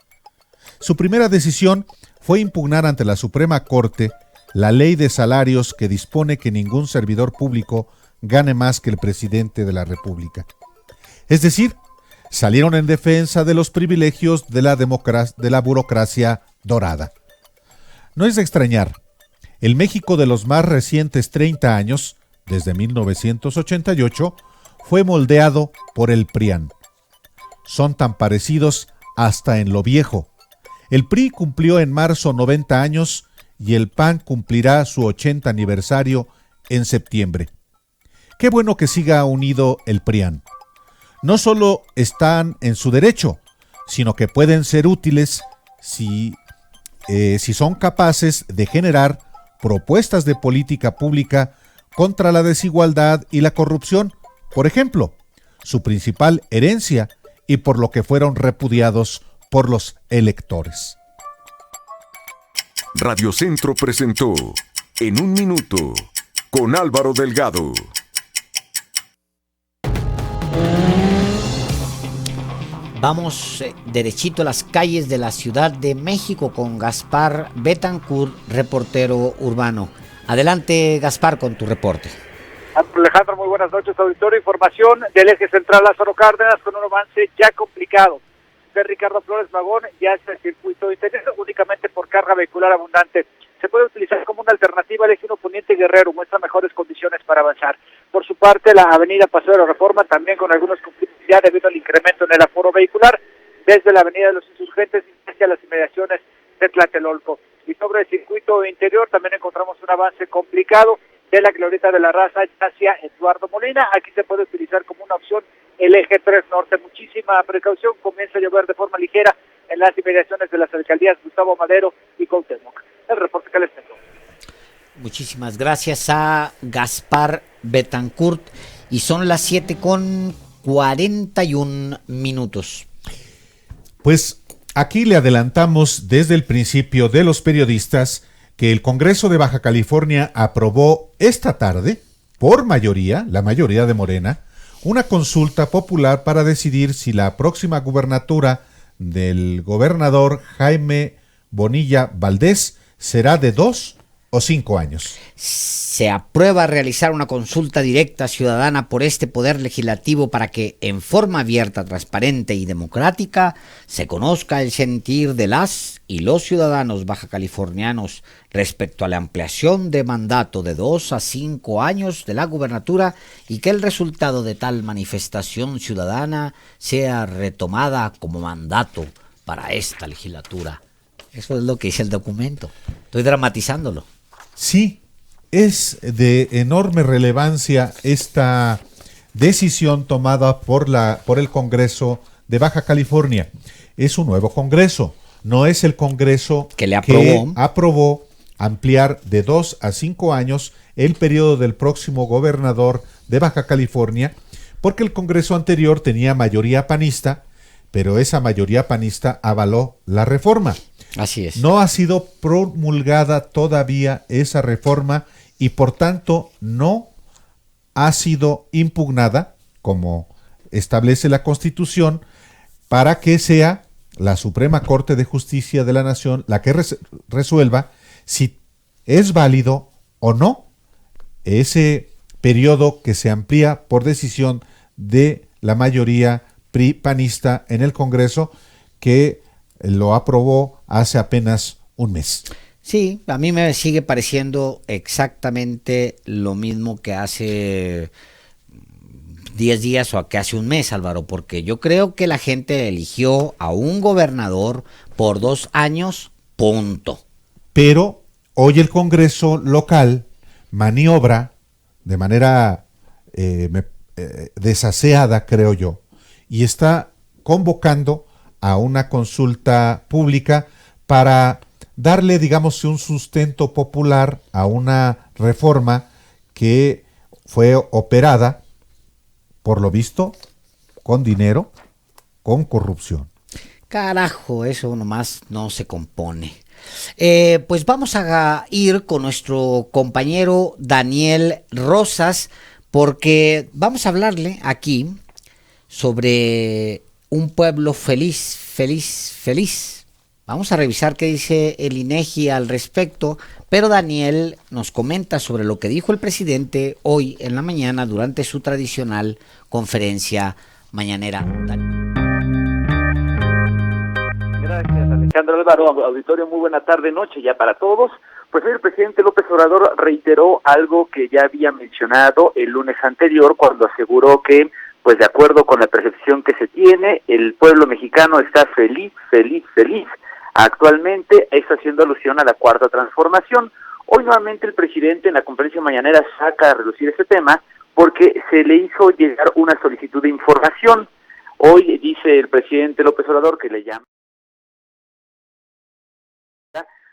Su primera decisión fue impugnar ante la Suprema Corte la ley de salarios que dispone que ningún servidor público gane más que el presidente de la República. Es decir, salieron en defensa de los privilegios de la burocracia dorada. No es de extrañar, el México de los más recientes 30 años, desde 1988, fue moldeado por el PRIAN. Son tan parecidos hasta en lo viejo. El PRI cumplió en marzo 90 años y el PAN cumplirá su 80 aniversario en septiembre. Qué bueno que siga unido el PRIAN. No solo están en su derecho, sino que pueden ser útiles si son capaces de generar propuestas de política pública contra la desigualdad y la corrupción, por ejemplo, su principal herencia y por lo que fueron repudiados por los electores.
Radio Centro presentó En un Minuto con Álvaro Delgado.
Vamos derechito a las calles de la Ciudad de México con Gaspar Betancourt, reportero urbano. Adelante, Gaspar, con tu reporte.
Alejandro, muy buenas noches, auditorio. Información del eje central Lázaro Cárdenas con un avance ya complicado. De Ricardo Flores Magón ya es el circuito interior únicamente por carga vehicular abundante. Se puede utilizar como una alternativa al eje 1 Poniente Guerrero, muestra mejores condiciones para avanzar. Por su parte, la avenida Paseo de la Reforma también con algunos conflictos ya debido al incremento en el aforo vehicular desde la avenida de los Insurgentes hacia las inmediaciones de Tlatelolco. Y sobre el circuito interior también encontramos un avance complicado de la Glorieta de la Raza hacia Eduardo Molina. Aquí se puede utilizar como una opción el eje 3 norte. Muchísima precaución, comienza a llover de forma ligera en las inmediaciones de las alcaldías Gustavo Madero y Cuauhtémoc. El reporte que les tengo.
Muchísimas gracias a Gaspar Betancourt y son las 7:41.
Pues aquí le adelantamos desde el principio de los periodistas que el Congreso de Baja California aprobó esta tarde, por mayoría, la mayoría de Morena, una consulta popular para decidir si la próxima gubernatura del gobernador Jaime Bonilla Valdés será de 2 o 5 años.
Se aprueba realizar una consulta directa ciudadana por este poder legislativo para que, en forma abierta, transparente y democrática, se conozca el sentir de las y los ciudadanos bajacalifornianos respecto a la ampliación de mandato de 2 a 5 años de la gubernatura y que el resultado de tal manifestación ciudadana sea retomada como mandato para esta legislatura. Eso es lo que dice el documento. Estoy dramatizándolo.
Sí, es de enorme relevancia esta decisión tomada por el Congreso de Baja California. Es un nuevo Congreso, no es el Congreso
que
aprobó ampliar de 2 a 5 años el periodo del próximo gobernador de Baja California, porque el Congreso anterior tenía mayoría panista, pero esa mayoría panista avaló la reforma.
Así es.
No ha sido promulgada todavía esa reforma y por tanto no ha sido impugnada, como establece la Constitución, para que sea la Suprema Corte de Justicia de la Nación la que resuelva si es válido o no ese periodo que se amplía por decisión de la mayoría PRI-panista en el Congreso, que lo aprobó hace apenas un mes.
Sí, a mí me sigue pareciendo exactamente lo mismo que hace 10 días o a que hace un mes, Álvaro, porque yo creo que la gente eligió a un gobernador por 2 años, punto.
Pero hoy el Congreso local maniobra de manera desaseada, creo yo, y está convocando a una consulta pública para darle, digamos, un sustento popular a una reforma que fue operada, por lo visto, con dinero, con corrupción.
Carajo, eso nomás no se compone. Pues vamos a ir con nuestro compañero Daniel Rosas, porque vamos a hablarle aquí sobre un pueblo feliz, feliz, feliz. Vamos a revisar qué dice el INEGI al respecto, pero Daniel nos comenta sobre lo que dijo el presidente hoy en la mañana durante su tradicional conferencia mañanera.
Gracias, Alejandro. Álvaro, auditorio, muy buena tarde, noche ya para todos. Pues hoy el presidente López Obrador reiteró algo que ya había mencionado el lunes anterior, cuando aseguró que, pues de acuerdo con la percepción que se tiene, el pueblo mexicano está feliz, feliz, feliz. Actualmente está haciendo alusión a la cuarta transformación. Hoy nuevamente el presidente en la conferencia mañanera saca a relucir este tema porque se le hizo llegar una solicitud de información. Hoy dice el presidente López Obrador que le llama,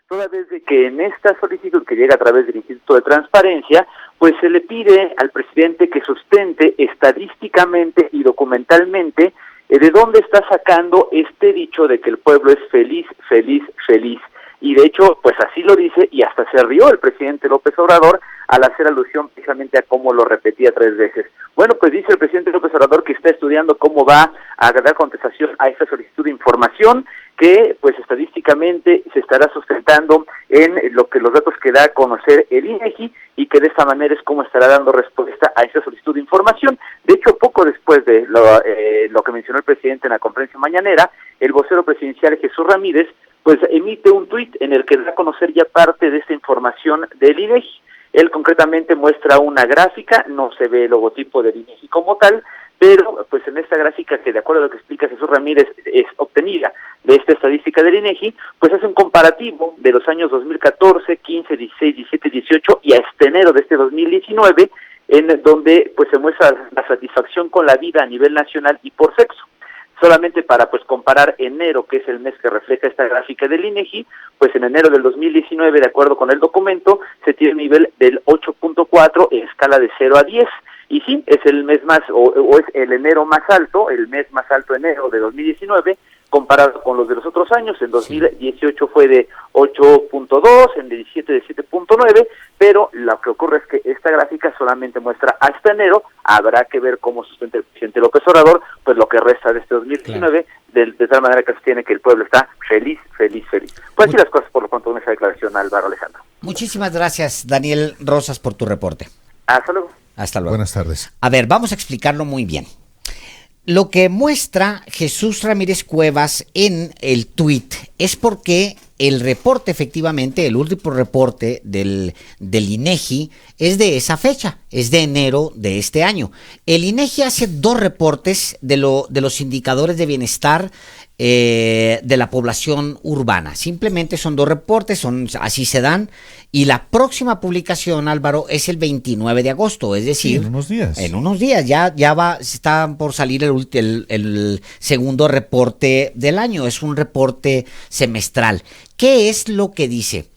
toda vez de que en esta solicitud que llega a través del Instituto de Transparencia, pues se le pide al presidente que sustente estadísticamente y documentalmente de dónde está sacando este dicho de que el pueblo es feliz, feliz, feliz. Y de hecho, pues así lo dice, y hasta se rió el presidente López Obrador al hacer alusión precisamente a cómo lo repetía 3 veces. Bueno, pues dice el presidente López Obrador que está estudiando cómo va a dar contestación a esta solicitud de información, que pues estadísticamente se estará sustentando en lo que los datos que da a conocer el INEGI, y que de esta manera es como estará dando respuesta a esta solicitud de información. De hecho, poco después de lo que mencionó el presidente en la conferencia mañanera, el vocero presidencial Jesús Ramírez pues emite un tuit en el que da a conocer ya parte de esta información del INEGI. Él concretamente muestra una gráfica, no se ve el logotipo del INEGI como tal, pero pues en esta gráfica, que de acuerdo a lo que explica Jesús Ramírez es obtenida de esta estadística del INEGI, pues hace un comparativo de los años 2014, 15, 16, 17, 18 y a este enero de este 2019, en donde pues se muestra la satisfacción con la vida a nivel nacional y por sexo. Solamente para pues comparar enero, que es el mes que refleja esta gráfica del INEGI, pues en enero del 2019, de acuerdo con el documento, se tiene un nivel del 8.4 en escala de 0 a 10. Y sí, es el mes más, o es el enero más alto, el mes más alto enero de 2019, comparado con los de los otros años. En 2018 fue de 8.2, en el 17 de 7.9, pero lo que ocurre es que esta gráfica solamente muestra hasta enero. Habrá que ver cómo sustenta el presidente López Obrador pues lo que resta de este 2019, claro, de tal manera que se tiene que el pueblo está feliz, feliz, feliz. Pues así las cosas por lo pronto en esa declaración, Álvaro, Alejandro.
Muchísimas gracias, Daniel Rosas, por tu reporte.
Hasta luego.
Hasta luego.
Buenas tardes.
A ver, vamos a explicarlo muy bien. Lo que muestra Jesús Ramírez Cuevas en el tuit es porque el reporte, efectivamente, el último reporte del INEGI es de esa fecha, es de enero de este año. El INEGI hace 2 reportes de los indicadores de bienestar de la población urbana. Simplemente son 2 reportes, así se dan, y la próxima publicación, Álvaro, es el 29 de agosto, es decir,
sí, en unos días.
En unos días, ya está por salir el segundo reporte del año, es un reporte semestral. ¿Qué es lo que dice?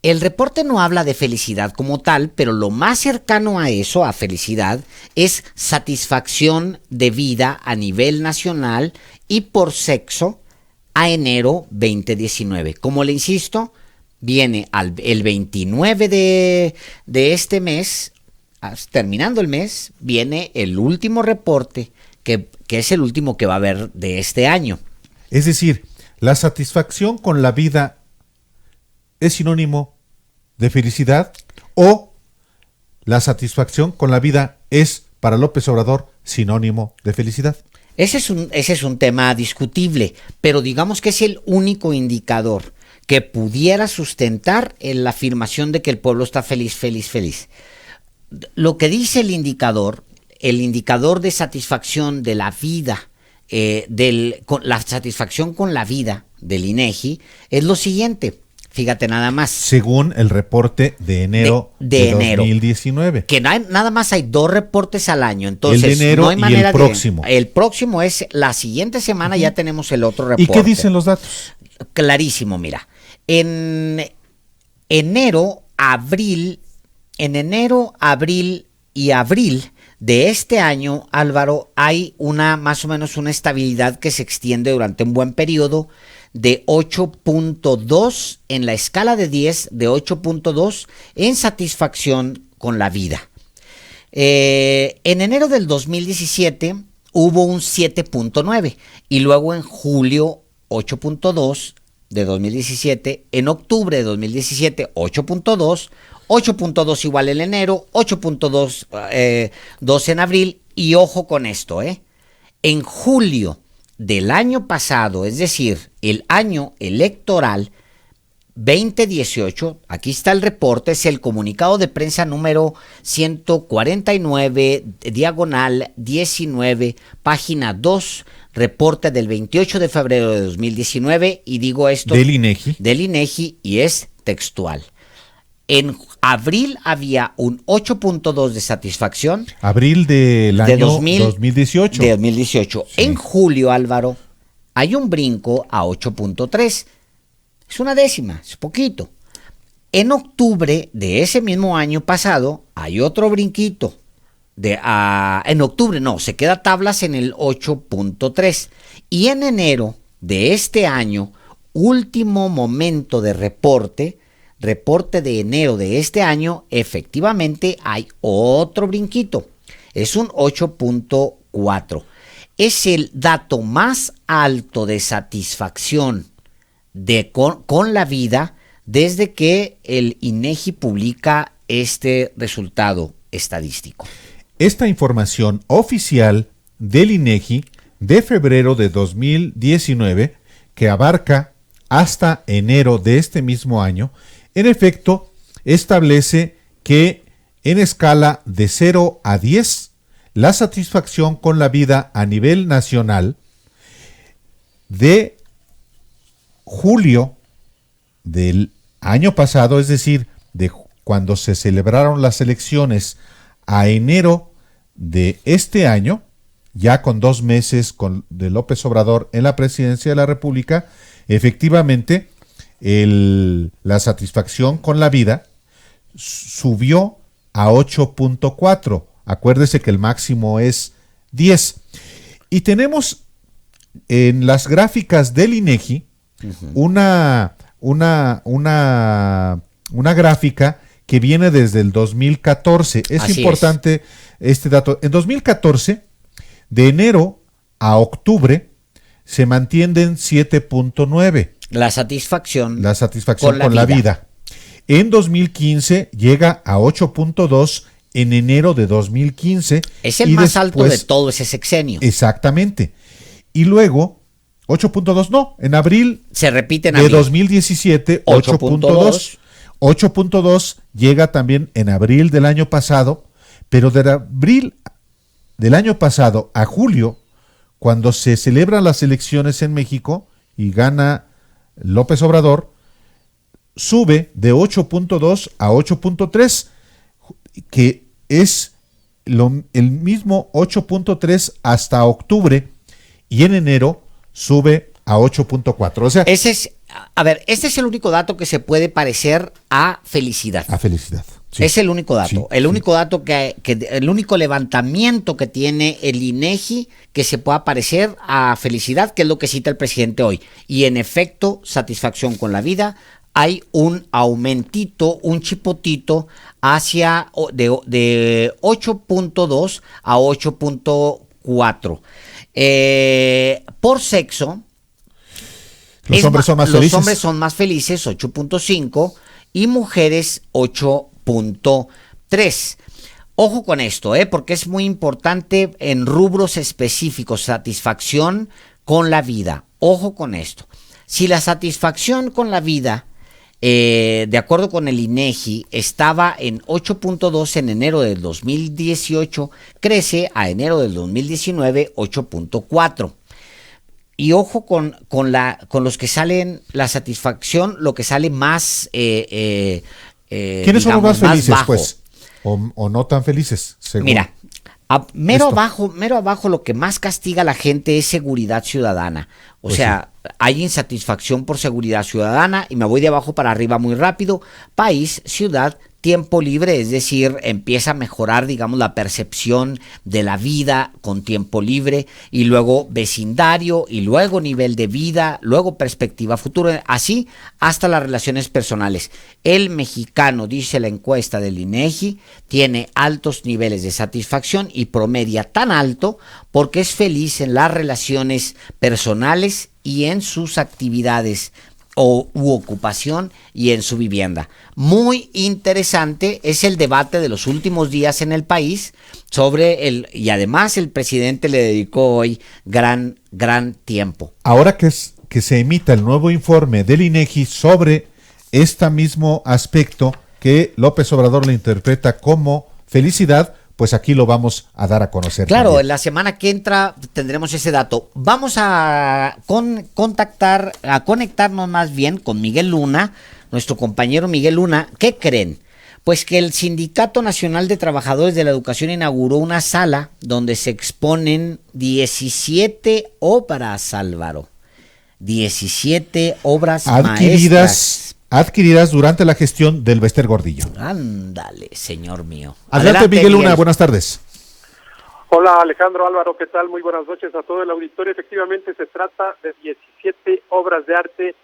El reporte no habla de felicidad como tal, pero lo más cercano a eso, a felicidad, es satisfacción de vida a nivel nacional y por sexo a enero 2019. Como le insisto, viene el 29 de este mes, terminando el mes, viene el último reporte, que es el último que va a haber de este año.
Es decir, la satisfacción con la vida es sinónimo de felicidad, o la satisfacción con la vida es para López Obrador sinónimo de felicidad.
Ese es un tema discutible, pero digamos que es el único indicador que pudiera sustentar en la afirmación de que el pueblo está feliz, feliz, feliz. Lo que dice el indicador el indicador de satisfacción de la vida, la satisfacción con la vida del INEGI es lo siguiente. Fíjate nada más.
Según el reporte de enero de 2019.
Que nada más hay 2 reportes al año. Entonces,
el de enero
no hay manera
y el próximo.
El próximo es la siguiente semana, ya tenemos el otro reporte.
¿Y qué dicen los datos?
Clarísimo, mira. En enero, abril y abril de este año, Álvaro, hay más o menos una estabilidad que se extiende durante un buen periodo de 8.2 en la escala de 10, de 8.2 en satisfacción con la vida. En enero del 2017 hubo un 7.9 y luego en julio 8.2 de 2017, en octubre de 2017 8.2 igual en enero, 8.2 en abril, y ojo con esto, en julio del año pasado, es decir, el año electoral 2018, aquí está el reporte, es el comunicado de prensa número 149, diagonal 19, página 2, reporte del 28 de febrero de 2019, y digo esto
del INEGI,
y es textual. En abril había un 8.2 de satisfacción.
Abril del año 2018.
De 2018. Sí. En julio, Álvaro, hay un brinco a 8.3. Es una décima, es poquito. En octubre de ese mismo año pasado, hay otro brinquito. En octubre, no, se queda tablas en el 8.3. Y en enero de este año, último momento de reporte de enero de este año, efectivamente hay otro brinquito. Es un 8.4. Es el dato más alto de satisfacción con la vida desde que el INEGI publica este resultado estadístico.
Esta información oficial del INEGI de febrero de 2019, que abarca hasta enero de este mismo año, en efecto, establece que en escala de 0 a 10, la satisfacción con la vida a nivel nacional de julio del año pasado, es decir, de cuando se celebraron las elecciones, a enero de este año, ya con 2 meses de López Obrador en la presidencia de la República, efectivamente, la satisfacción con la vida subió a 8.4. Acuérdese que el máximo es 10. Y tenemos en las gráficas del INEGI una gráfica que viene desde el 2014. Es importante este dato. En 2014, de enero a octubre, se mantiene en 7.9.
La satisfacción
con la vida. En 2015 llega a 8.2 en enero de 2015.
Es el más alto de todo ese sexenio.
Exactamente. Y luego, 8.2 no, en abril
se repite
de 2017, 8.2. 8.2 llega también en abril del año pasado, pero de abril del año pasado a julio, cuando se celebran las elecciones en México y gana López Obrador, sube de 8.2 a 8.3, que es el mismo 8.3 hasta octubre, y en enero sube a 8.4. O sea,
este es el único dato que se puede parecer a felicidad.
A felicidad. Sí.
Es el único dato. El único levantamiento que tiene el INEGI que se pueda parecer a felicidad, que es lo que cita el presidente hoy. Y en efecto, satisfacción con la vida, hay un aumentito, un chipotito hacia de 8.2 a 8.4. Por sexo,
los hombres son
más felices, 8.5, y mujeres 8.3. Ojo con esto, porque es muy importante en rubros específicos, satisfacción con la vida. Ojo con esto. Si la satisfacción con la vida de acuerdo con el INEGI, estaba en 8.2 en enero del 2018, crece a enero del 2019 8.4. Y ojo con los que salen la satisfacción, lo que sale más
¿quiénes son los más felices,
bajo?
pues? O no tan felices, según.
Mira, mero abajo, lo que más castiga a la gente es seguridad ciudadana. O
Pues
sea, hay insatisfacción por seguridad ciudadana, y me voy de abajo para arriba muy rápido. País, ciudad, tiempo libre, es decir, empieza a mejorar, digamos, la percepción de la vida con tiempo libre, y luego vecindario, y luego nivel de vida, luego perspectiva futuro, así hasta las relaciones personales. El mexicano, dice la encuesta del INEGI, tiene altos niveles de satisfacción y promedia tan alto porque es feliz en las relaciones personales y en sus actividades u ocupación y en su vivienda. Muy interesante es el debate de los últimos días en el país sobre y además el presidente le dedicó hoy gran tiempo.
Ahora que se emita el nuevo informe del INEGI sobre este mismo aspecto que López Obrador le interpreta como felicidad, pues aquí lo vamos a dar a conocer.
Claro,
también.
en la semana que entra tendremos ese dato. Vamos a conectarnos más bien con Miguel Luna, nuestro compañero Miguel Luna. ¿Qué creen? Pues que el Sindicato Nacional de Trabajadores de la Educación inauguró una sala donde se exponen 17 obras, Álvaro. 17 obras maestras.
Adquiridas durante la gestión del Bester Gordillo.
Ándale, señor mío.
Adelante, Miguel Luna, buenas tardes.
Hola, Alejandro, Álvaro, ¿qué tal? Muy buenas noches a todo el auditorio. Efectivamente, se trata de 17 obras de arte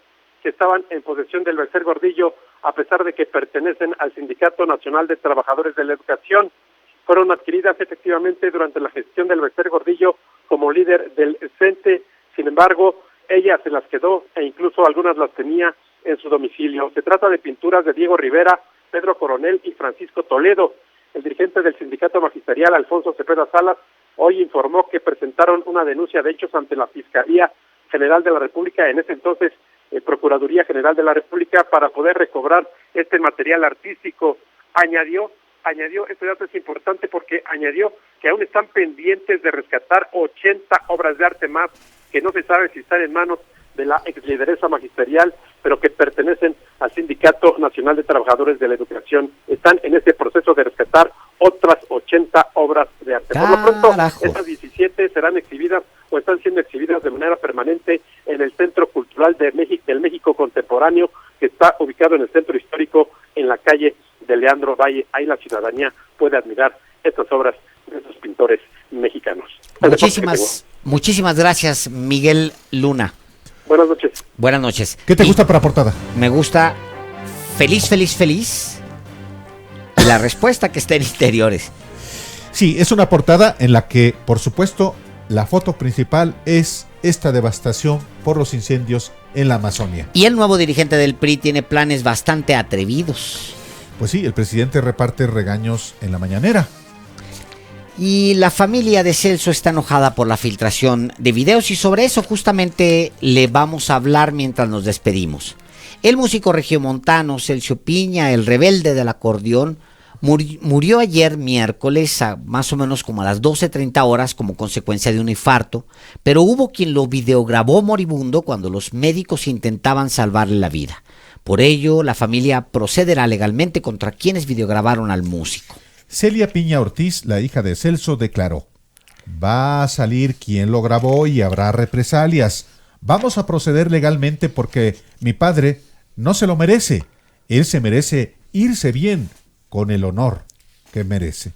que estaban en posesión del Bester Gordillo, a pesar de que pertenecen al Sindicato Nacional de Trabajadores de la Educación. Fueron adquiridas efectivamente durante la gestión del Bester Gordillo como líder del CENTE. Sin embargo, ella se las quedó e incluso algunas las tenía en su domicilio. Se trata de pinturas de Diego Rivera, Pedro Coronel y Francisco Toledo. El dirigente del sindicato magisterial, Alfonso Cepeda Salas, hoy informó que presentaron una denuncia de hechos ante la Fiscalía General de la República, en ese entonces Procuraduría General de la República, para poder recobrar este material artístico. Añadió, este dato es importante porque añadió que aún están pendientes de rescatar 80 obras de arte más que no se sabe si están en manos de la ex lideresa magisterial, pero que pertenecen al Sindicato Nacional de Trabajadores de la Educación. Están en este proceso de rescatar otras 80 obras de arte.
¡Carajo!
Por lo pronto, estas 17 serán exhibidas o están siendo exhibidas de manera permanente en el Centro Cultural del México Contemporáneo, que está ubicado en el centro histórico, en la calle de Leandro Valle. Ahí la ciudadanía puede admirar estas obras de estos pintores mexicanos.
Muchísimas gracias, Miguel Luna.
Buenas noches.
Buenas noches.
¿Qué te gusta para portada?
Me gusta feliz. Y la respuesta que está en interiores.
Sí, es una portada en la que, por supuesto, la foto principal es esta devastación por los incendios en la Amazonia.
Y el nuevo dirigente del PRI tiene planes bastante atrevidos.
Pues sí, el presidente reparte regaños en la mañanera.
Y la familia de Celso está enojada por la filtración de videos, y sobre eso justamente le vamos a hablar mientras nos despedimos. El músico regiomontano Celso Piña, el rebelde del acordeón, murió ayer miércoles a más o menos como a las 12:30 horas como consecuencia de un infarto, pero hubo quien lo videograbó moribundo cuando los médicos intentaban salvarle la vida. Por ello, la familia procederá legalmente contra quienes videograbaron al músico.
Celia Piña Ortiz, la hija de Celso, declaró: va a salir quien lo grabó y habrá represalias. Vamos a proceder legalmente porque mi padre no se lo merece. Él se merece irse bien, con el honor que merece.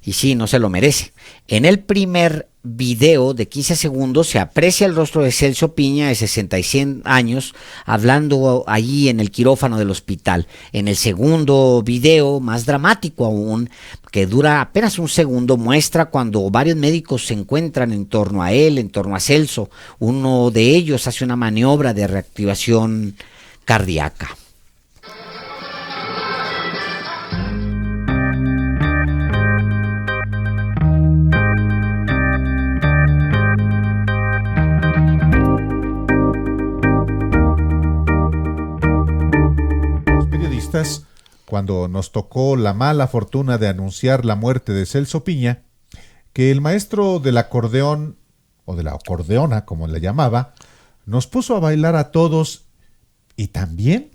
Y sí, no se lo merece. En el primer video de 15 segundos se aprecia el rostro de Celso Piña, de 66 años, hablando allí en el quirófano del hospital. En el segundo video, más dramático aún, que dura apenas un segundo, muestra cuando varios médicos se encuentran en torno a él, en torno a Celso. Uno de ellos hace una maniobra de reactivación cardíaca.
periodistas, cuando nos tocó la mala fortuna de anunciar la muerte de Celso Piña, que el maestro del acordeón, o de la acordeona, como le llamaba, nos puso a bailar a todos y también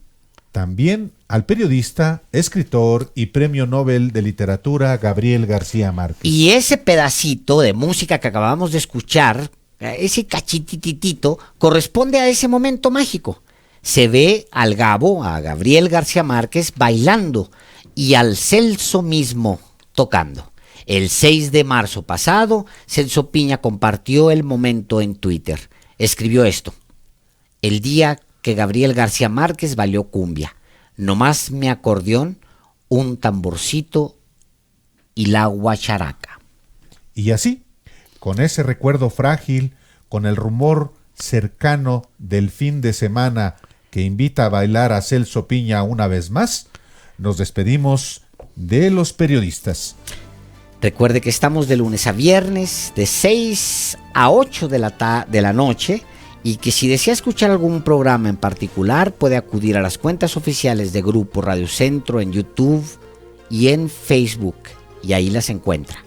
al periodista, escritor y premio Nobel de Literatura Gabriel García Márquez.
Y ese pedacito de música que acabamos de escuchar, ese cachititito, corresponde a ese momento mágico. Se ve al Gabo, a Gabriel García Márquez, bailando y al Celso mismo tocando. El 6 de marzo pasado, Celso Piña compartió el momento en Twitter. Escribió esto: el día que Gabriel García Márquez bailó cumbia, nomás mi acordeón, un tamborcito y la guacharaca.
Y así, con ese recuerdo frágil, con el rumor cercano del fin de semana que invita a bailar a Celso Piña una vez más, nos despedimos de los periodistas.
Recuerde que estamos de lunes a viernes, de 6 a 8 de la noche, y que si desea escuchar algún programa en particular, puede acudir a las cuentas oficiales de Grupo Radio Centro en YouTube y en Facebook, y ahí las encuentra.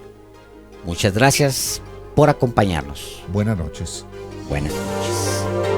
Muchas gracias por acompañarnos.
Buenas noches.
Buenas noches.